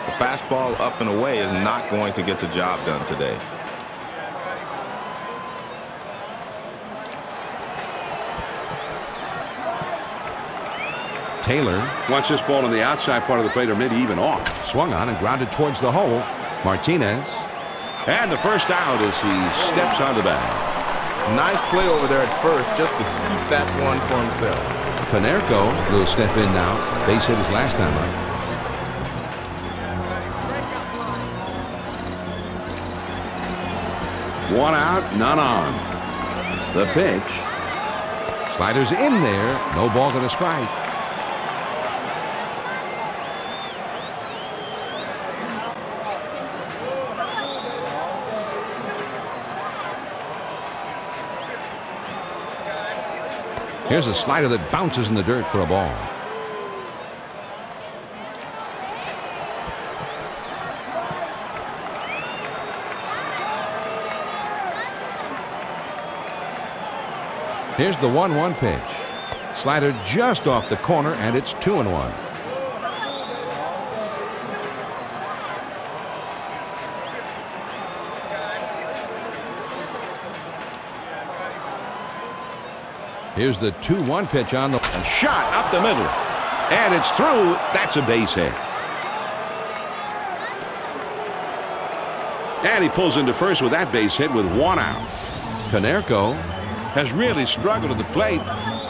The fastball up and away is not going to get the job done today. Taylor Wants this ball on the outside part of the plate, or maybe even off. swung on and grounded towards the hole. Martinez. And the first out as he steps on the bag. Nice play over there at first just to keep that one for himself. Konerko will step in now. Base hit his last time up. One out, none on. The pitch. Slider's in there. No ball going to strike. Here's a slider that bounces in the dirt for a ball. Here's the 1-1 pitch. Slider just off the corner, and it's 2-1. Here's the 2-1 pitch on the A shot up the middle. And it's through. That's a base hit. And he pulls into first with that base hit with 1 out. Konerko Has really struggled at the plate.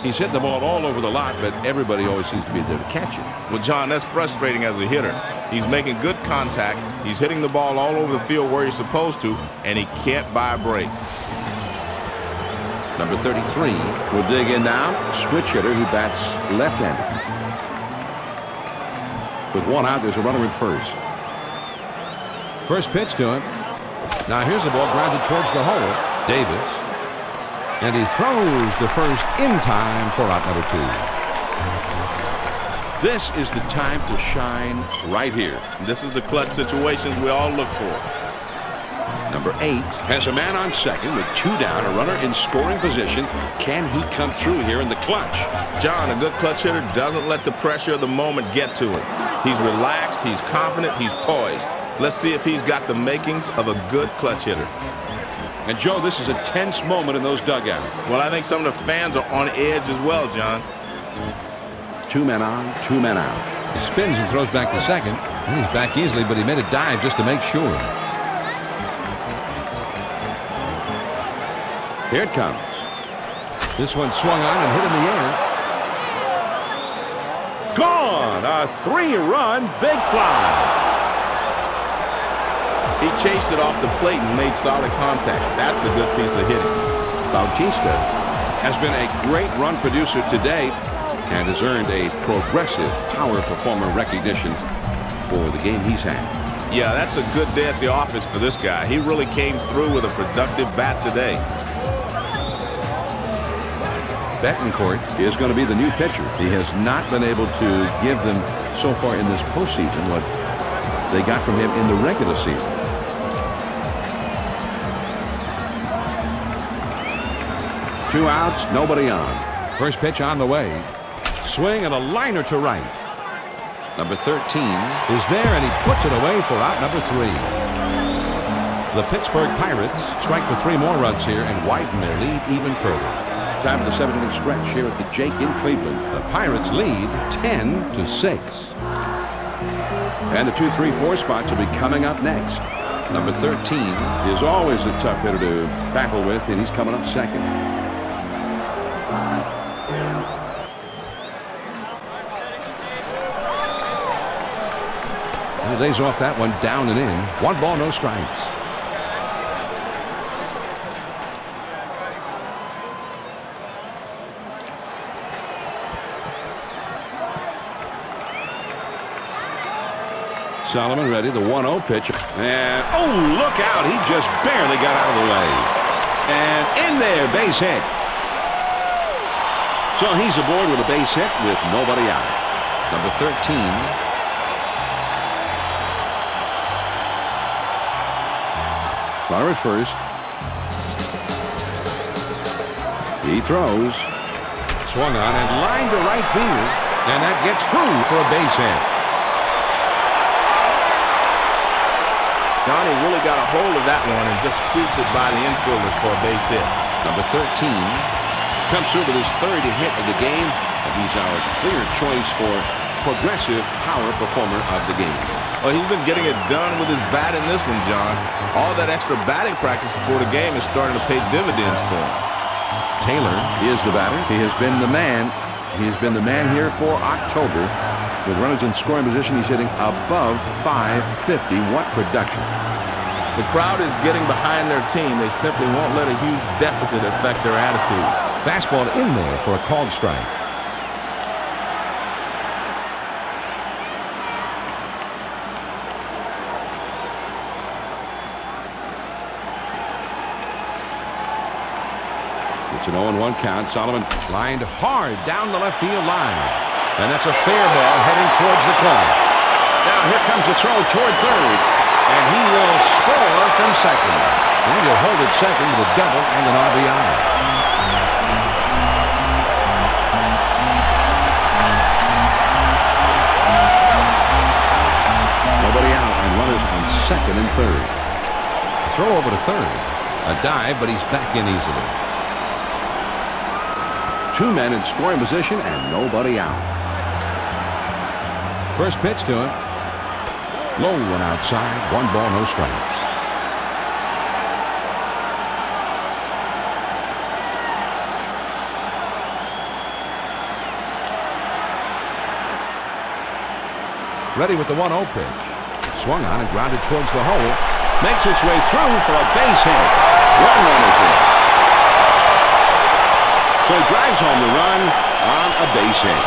He's hitting the ball all over the lot, but everybody always seems to be there to catch it. Well, John, that's frustrating as a hitter. He's making good contact. He's hitting the ball all over the field where he's supposed to, and he can't buy a break. Number 33 will dig in now. Switch hitter who bats left-handed. With one out, there's a runner at first. First pitch to him. Now here's the ball grounded towards the hole. Davis. And he throws to first in time for out number 2. This is the time to shine right here. This is the clutch situations we all look for. Number 8 has a man on second with 2 down, a runner in scoring position. Can he come through here in the clutch? John, a good clutch hitter doesn't let the pressure of the moment get to him. He's relaxed, he's confident, he's poised. Let's see if he's got the makings of a good clutch hitter. And Joe, this is a tense moment in those dugouts. Well, I think some of the fans are on edge as well, John. 2 men on, 2 men out. He spins and throws back to second. And he's back easily, but he made a dive just to make sure. Here it comes. This one swung on and hit in the air. Gone! A 3-run big fly. He chased it off the plate and made solid contact. That's a good piece of hitting. Bautista has been a great run producer today and has earned a progressive power performer recognition for the game he's had. Yeah, that's a good day at the office for this guy. He really came through with a productive bat today. Betancourt is going to be the new pitcher. He has not been able to give them so far in this postseason what they got from him in the regular season. Two outs, nobody on. First pitch on the way. Swing and a liner to right. Number 13 is there, and he puts it away for out number 3. The Pittsburgh Pirates strike for 3 more runs here and widen their lead even further. Time for the 7th-inning stretch here at the Jake in Cleveland. The Pirates lead 10-6. And the 2, 3, 4 spots will be coming up next. Number 13 is always a tough hitter to battle with, and he's coming up second. And he lays off that one down and in. 1 ball, no strikes. Solomon ready, the 1-0 pitch. And, oh, look out. He just barely got out of the way. And in there, base hit. So he's aboard with a base hit with nobody out. Number 13. Runner at first. He throws. Swung on and lined to right field. And that gets through for a base hit. Johnny really got a hold of that one and just scoots it by the infielder for a base hit. Number 13 comes through with his 3rd hit of the game, and he's our clear choice for progressive power performer of the game. Well, he's been getting it done with his bat in this one, John. All that extra batting practice before the game is starting to pay dividends for him. Taylor is the batter. He has been the man. He's been the man here for October. With runners in scoring position, he's hitting above .550. What production. The crowd is getting behind their team. They simply won't let a huge deficit affect their attitude. Fastball in there for a called strike. It's an 0-1 count. Solomon lined hard down the left field line. And that's a fair ball heading towards the corner. Now here comes the throw toward third. And he will score from second. And he'll hold it second with a double and an RBI. Nobody out and runners on second and third. Throw over to third. A dive, but he's back in easily. 2 men in scoring position and nobody out. First pitch to him. Low one outside. 1 ball, no strikes. Ready with the 1-0 pitch. Swung on and grounded towards the hole. Makes its way through for a base hit. 1 run is in. So he drives home the run on a base hit.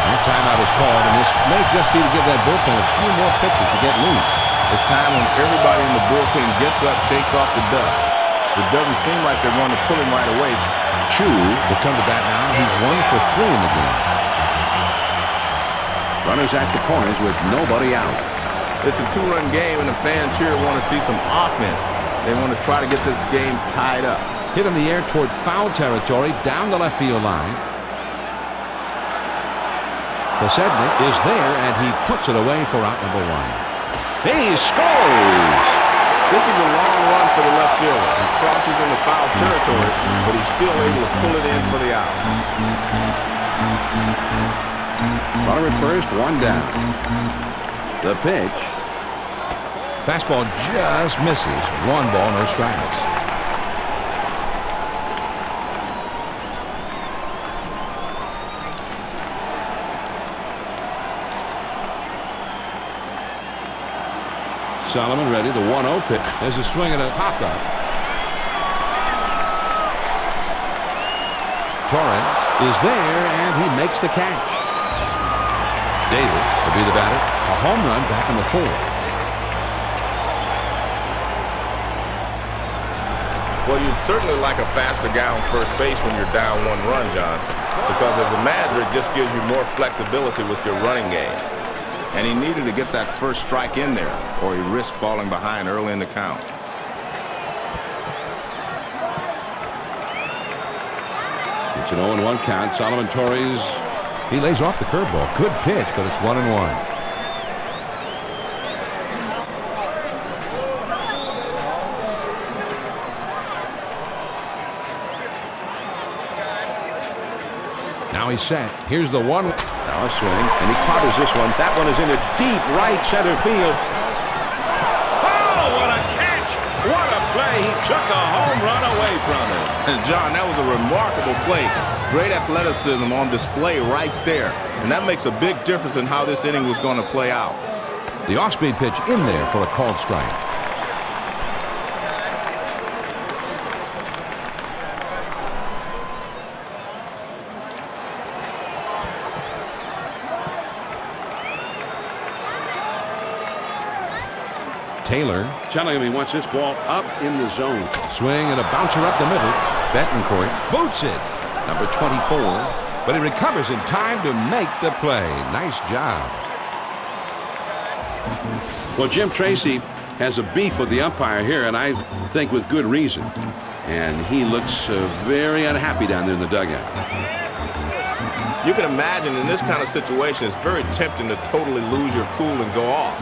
That timeout is called, and this may just be to give that bullpen a few more pitches to get loose. It's time when everybody in the bullpen gets up, shakes off the dust. It doesn't seem like they're going to pull him right away. Chu will come to bat now. He's 1 for 3 in the game. Runners at the corners with nobody out. It's a 2-run game, and the fans here want to see some offense. They want to try to get this game tied up. Hit in the air toward foul territory down the left field line. Posednik is there, and he puts it away for out number 1. He scores! This is a long run for the left fielder. He crosses into foul territory, but he's still able to pull it in for the out. Runner at first, 1 down. The pitch. Fastball just misses. 1 ball, no strikes. Solomon ready, the 1-0 pitch. There's a swing and a pop-up. Torres is there, and he makes the catch. Davis will be the batter. A home run back in the 4th. Well, you'd certainly like a faster guy on first base when you're down 1 run, John, because as a manager, it just gives you more flexibility with your running game. And he needed to get that first strike in there, or he risked falling behind early in the count. It's an 0-1 count. Solomon Torres, he lays off the curveball. Good pitch, but it's 1-1. Now he's set. Here's the 1. Now a swing, and he clobbers this one. That one is into deep right center field. Oh, what a catch! What a play! He took a home run away from it. And John, that was a remarkable play. Great athleticism on display right there. And that makes a big difference in how this inning was going to play out. The off-speed pitch in there for a called strike. Taylor telling him he wants this ball up in the zone. Swing and a bouncer up the middle. Betancourt boots it. Number 24. But he recovers in time to make the play. Nice job. Well, Jim Tracy has a beef with the umpire here, and I think with good reason. And he looks very unhappy down there in the dugout. You can imagine in this kind of situation, it's very tempting to totally lose your cool and go off.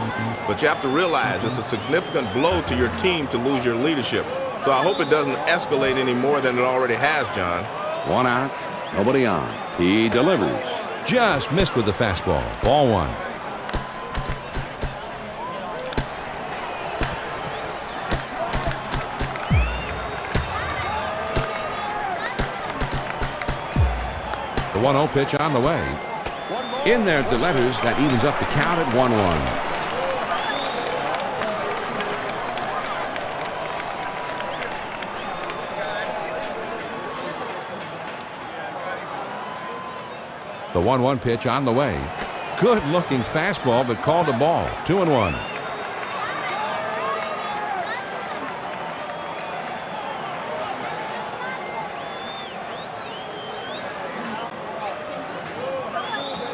But you have to realize it's a significant blow to your team to lose your leadership. So I hope it doesn't escalate any more than it already has, John. 1 out, nobody on. He delivers. Just missed with the fastball. Ball 1. The 1-0 pitch on the way. In there at the letters, that evens up the count at 1-1. The 1-1 pitch on the way. Good-looking fastball, but called a ball. 2-1.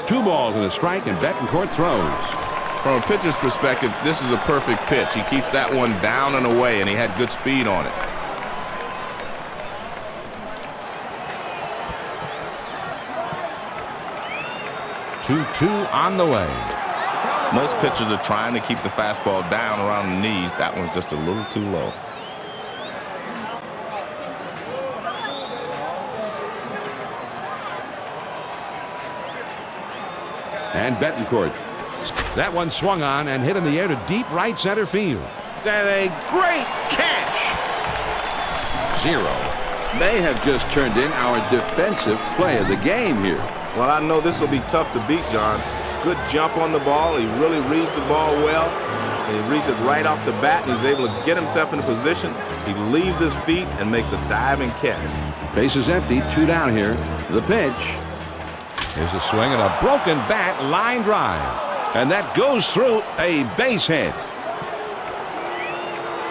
Two balls and a strike, and Betancourt throws. From a pitcher's perspective, this is a perfect pitch. He keeps that one down and away, and he had good speed on it. Two on the way. Most pitchers are trying to keep the fastball down around the knees. That one's just a little too low. And Betancourt. That one swung on and hit in the air to deep right center field. And a great catch. 0. They have just turned in our defensive play of the game here. Well, I know this will be tough to beat, John. good jump on the ball. He really reads the ball well. And he reads it right off the bat, and he's able to get himself in a position. He leaves his feet and makes a diving catch. Bases empty, 2 down here. The pitch. Here's a swing and a broken bat, line drive. And that goes through a base hit.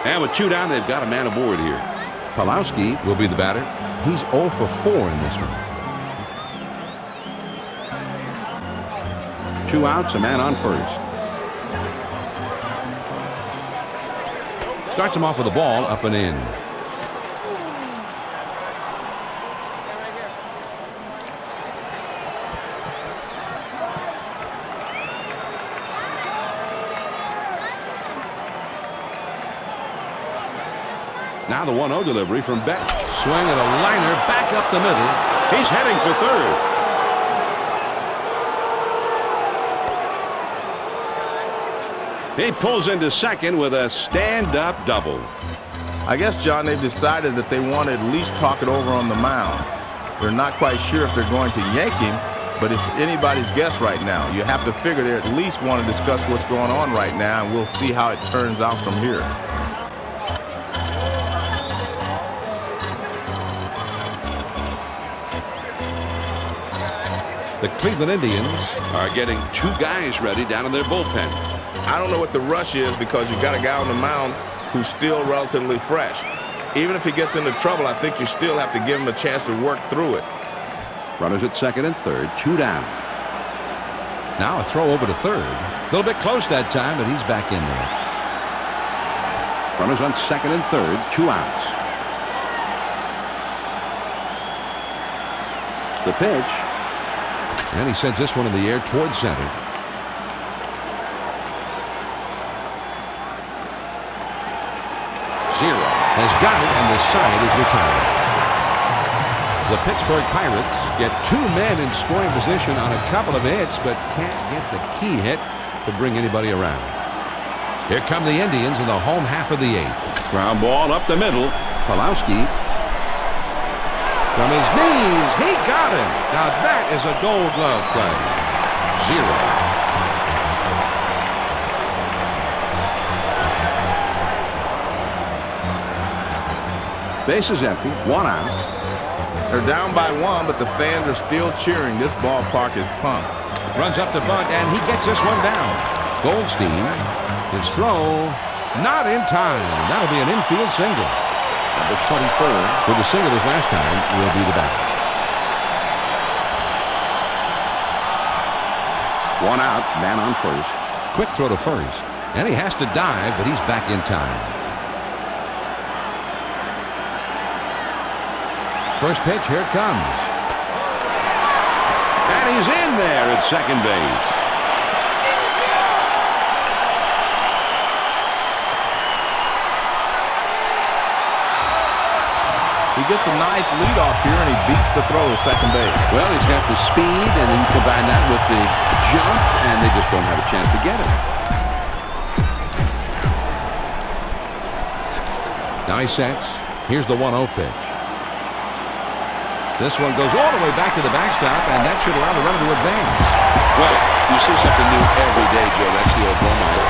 And with 2 down, they've got a man aboard here. Pulowski will be the batter. He's 0 for 4 in this one. 2 outs, a man on first. Starts him off with the ball up and in. Now the 1-0 delivery from Beck. Swing and a liner back up the middle. He's heading for third. He pulls into second with a stand-up double. I guess, John, they've decided that they want to at least talk it over on the mound. They're not quite sure if they're going to yank him, but it's anybody's guess right now. You have to figure they at least want to discuss what's going on right now, and we'll see how it turns out from here. The Cleveland Indians are getting 2 guys ready down in their bullpen. I don't know what the rush is because you've got a guy on the mound who's still relatively fresh. Even if he gets into trouble, I think you still have to give him a chance to work through it. Runners at second and third, 2 down. Now a throw over to third. A little bit close that time, but he's back in there. Runners on second and third, 2 outs. The pitch. And he sends this one in the air towards center. Zero has got it, and the side is retired. The Pittsburgh Pirates get 2 men in scoring position on a couple of hits, but can't get the key hit to bring anybody around. Here come the Indians in the home half of the 8th. Ground ball up the middle. Pulowski. From his knees, he got him. Now that is a Gold Glove play. 0. Bases empty, 1 out. They're down by 1, but the fans are still cheering. This ballpark is pumped. Runs up the bunt, and he gets this one down. Goldstein, his throw, not in time. That'll be an infield single. Number 24, with the single his last time, will be the batter. 1 out, man on first. Quick throw to first, and he has to dive, but he's back in time. First pitch, here it comes. And he's in there at second base. He gets a nice leadoff here, and he beats the throw to second base. Well, he's got the speed, and then you combine that with the jump, and they just don't have a chance to get him. Now he sets. Here's the 1-0 pitch. This one goes all the way back to the backstop, and that should allow the runner to advance. Well, you see something new every day, Joe. That's the old Bromine.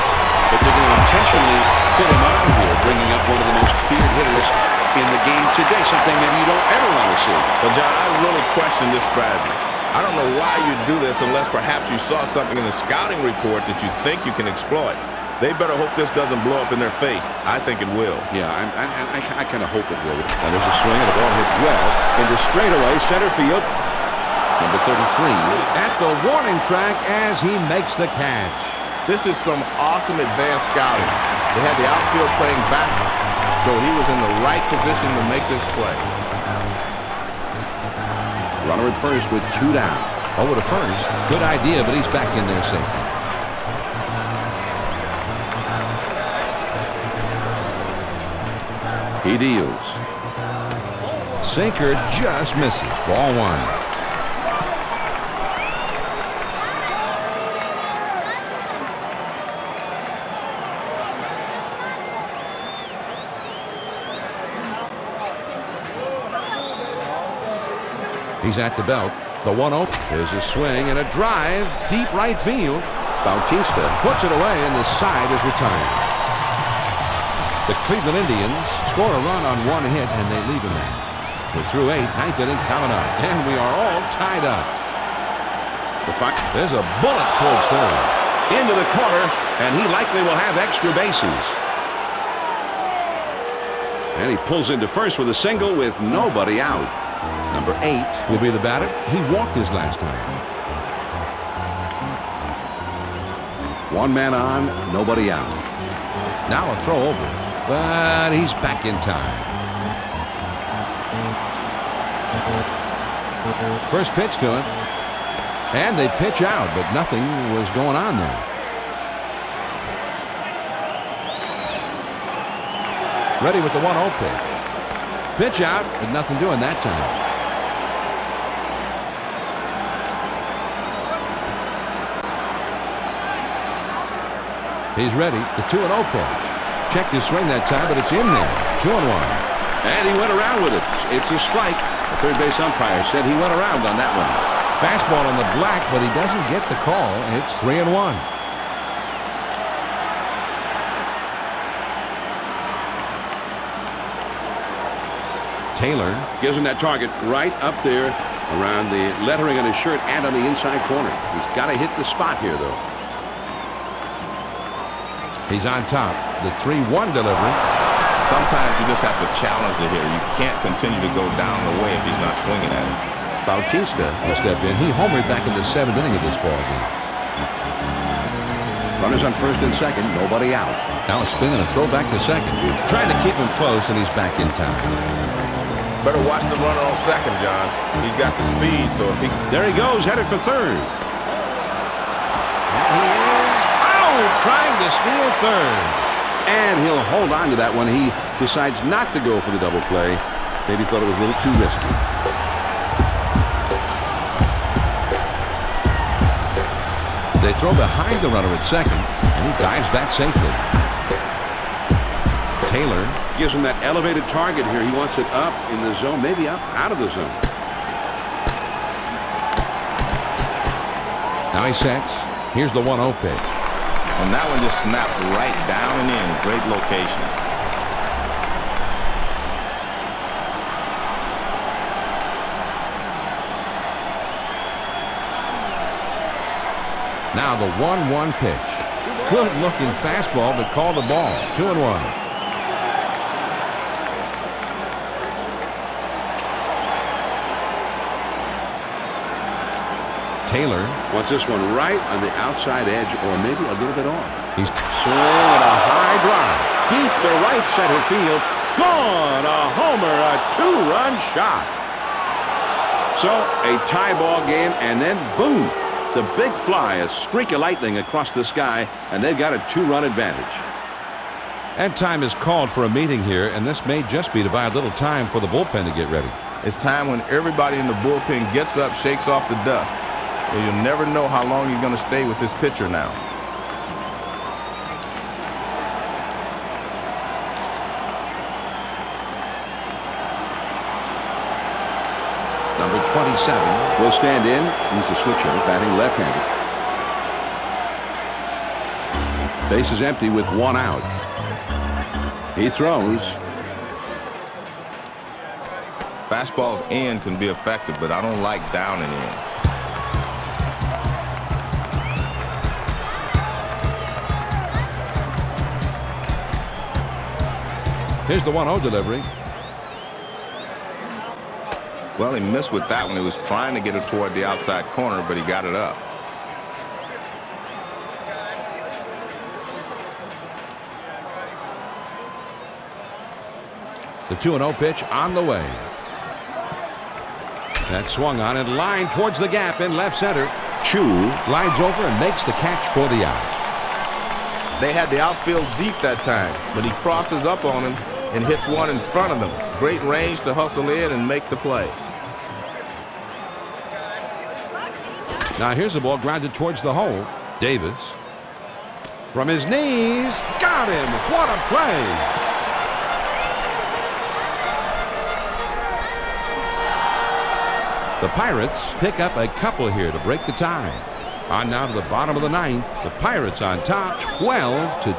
But they're going to intentionally put him on here, bringing up one of the most feared hitters in the game today, something maybe you don't ever want to see. Well, John, I really question this strategy. I don't know why you do this unless perhaps you saw something in the scouting report that you think you can exploit. They better hope this doesn't blow up in their face. I think it will. Yeah, I kind of hope it will. And there's a swing, and the ball hit well into straightaway center field. Number 33 at the warning track as he makes the catch. This is some awesome advanced scouting. They had the outfield playing back, so he was in the right position to make this play. Runner at first with 2 down. Over to first. Good idea, but he's back in there safely. He deals. Sinker just misses. Ball 1. He's at the belt. The 1-0. There's a swing and a drive, deep right field. Bautista puts it away, and the side is retired. The Cleveland Indians score a run on one hit, and they leave him there. We're through 8, ninth inning coming up, and we are all tied up. There's a bullet towards third. Into the corner, and he likely will have extra bases. And he pulls into first with a single with nobody out. Number 8 will be the batter. He walked his last time. One man on, nobody out. Now a throw over, but he's back in time. First pitch to him, and they pitch out, but nothing was going on there. Ready with the 1-0 pitch. Pitch out, but nothing doing that time. He's ready. The 2-0 pitch. Checked his swing that time, but it's in there. 2-1. And he went around with it. It's a strike. The third base umpire said he went around on that one. Fastball on the black, but he doesn't get the call. It's 3-1. Taylor gives him that target right up there around the lettering on his shirt and on the inside corner. He's got to hit the spot here, though. He's on top. The 3-1 delivery. Sometimes you just have to challenge it here. You can't continue to go down the way if he's not swinging at it. Bautista will step in. He homered back in the 7th inning of this ball game. Runners on first and second, nobody out. Now a spin and a throw back to second. Trying to keep him close, and he's back in time. Better watch the runner on second, John. He's got the speed, so if he... There he goes, headed for third. And he is out, trying to steal third. And he'll hold on to that one. He decides not to go for the double play. Maybe thought it was a little too risky. They throw behind the runner at second, and he dives back safely. Taylor gives him that elevated target here. He wants it up in the zone, maybe up out of the zone. Now he sets. Here's the 1-0 pitch. And that one just snaps right down and in. Great location. Now the 1-1 pitch. Good looking fastball, but called the ball. 2-1. Taylor wants this one right on the outside edge, or maybe a little bit off. He's swinging a high drive deep to right center field. Gone! A homer, a 2-run shot. So a tie ball game, and then boom, the big fly, a streak of lightning across the sky, and they've got a 2-run advantage. And time is called for a meeting here, and this may just be to buy a little time for the bullpen to get ready. It's time when everybody in the bullpen gets up, shakes off the dust. You'll never know how long he's going to stay with this pitcher now. Number 27 will stand in. He's the switch hitter, batting left-handed. Base is empty with 1 out. He throws. Fastballs in can be effective, but I don't like down and in. Here's the 1-0 delivery. Well, he missed with that one. He was trying to get it toward the outside corner, but he got it up. The 2-0 pitch on the way. That swung on and lined towards the gap in left center. Chu glides over and makes the catch for the out. They had the outfield deep that time, but he crosses up on him and hits one in front of them. Great range to hustle in and make the play. Now here's the ball grounded towards the hole. Davis from his knees, got him. What a play. The Pirates pick up a couple here to break the tie. On now to the bottom of the ninth. The Pirates on top 12-10.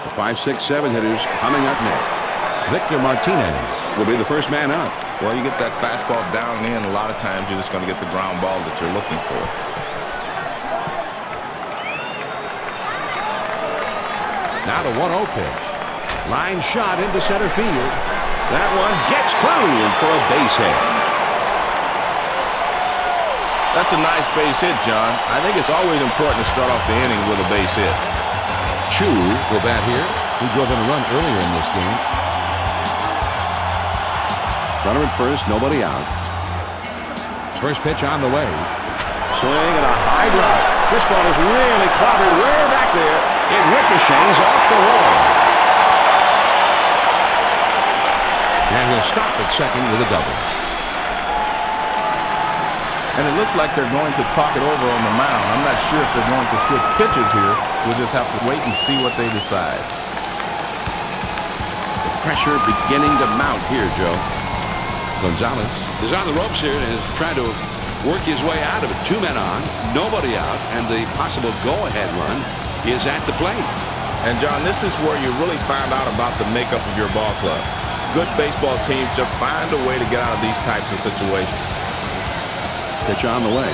The 5, 6, 7 hitters coming up next. Victor Martinez will be the first man up. Well, you get that fastball down and in, a lot of times you're just going to get the ground ball that you're looking for. Now the 1-0 pitch. Line shot into center field. That one gets through and for a base hit. That's a nice base hit, John. I think it's always important to start off the inning with a base hit. Chu will bat here. He drove in a run earlier in this game. Runner at first, nobody out. First pitch on the way. Swing and a high drive. This ball is really clobbered way back there. It ricochets off the wall. And he'll stop at second with a double. And it looks like they're going to talk it over on the mound. I'm not sure if they're going to switch pitches here. We'll just have to wait and see what they decide. The pressure beginning to mount here, Joe. Gonzalez is on the ropes here and is trying to work his way out of it. 2 men on, nobody out, and the possible go-ahead run is at the plate. And, John, this is where you really find out about the makeup of your ball club. Good baseball teams just find a way to get out of these types of situations. Pitch on the way.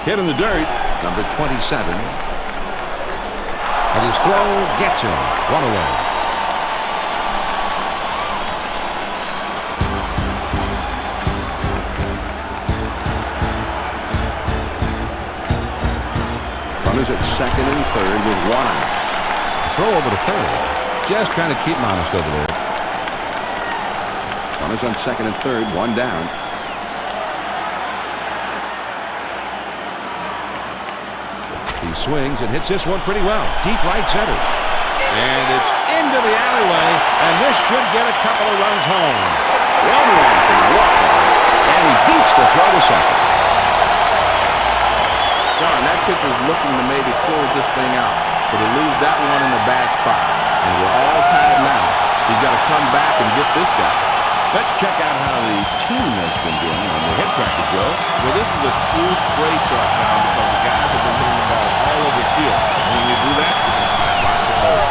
Hit in the dirt. Number 27. And his throw gets him. 1 away. Runners at second and third with 1 out. Throw over to third. Just trying to keep him honest over there. Runners on second and third, 1 down. He swings and hits this one pretty well. Deep right center. And it's into the alleyway. And this should get a couple of runs home. 1 run for the walk-off. And he beats the throw to second. John, that pitcher's looking to maybe close this thing out, but he leaves that one in a bad spot. And we're all tied now. He's got to come back and get this guy. Let's check out how the team has been doing on the hit tracker, Joe. Well, this is a true spray chart, John, because the guys have been hitting the ball all over the field. And when you do that, you can find lots of holes.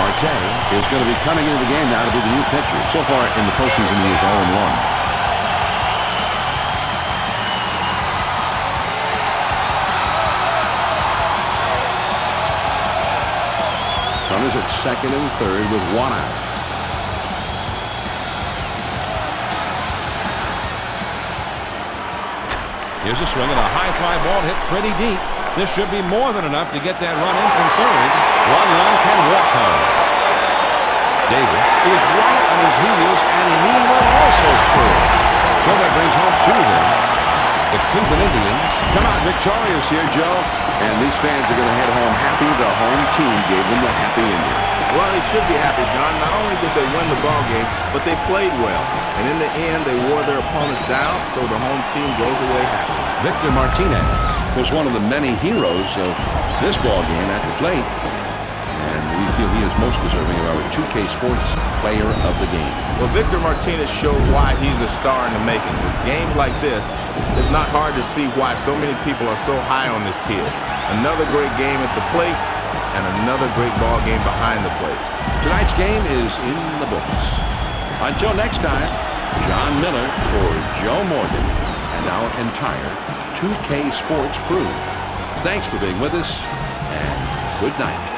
Marte is going to be coming into the game now to be the new pitcher. So far in the postseason, he is 0-1. Runners at second and third with 1 out. Here's a swing and a high fly ball hit pretty deep. This should be more than enough to get that run in from third. 1 run can walk home. David is right on his heels, and he will also score. So that brings home 2 then. The Cleveland Indians come out victorious here, Joe. And these fans are going to head home happy. The home team gave them the happy ending. Well, they should be happy, John. Not only did they win the ball game, but they played well. And in the end, they wore their opponents down, so the home team goes away happy. Victor Martinez was one of the many heroes of this ball game at the plate. And we feel he is most deserving of our 2K Sports Player of the Game. Well, Victor Martinez showed why he's a star in the making. With games like this, it's not hard to see why so many people are so high on this kid. Another great game at the plate and another great ball game behind the plate. Tonight's game is in the books. Until next time, John Miller for Joe Morgan and our entire 2K Sports crew. Thanks for being with us, and good night.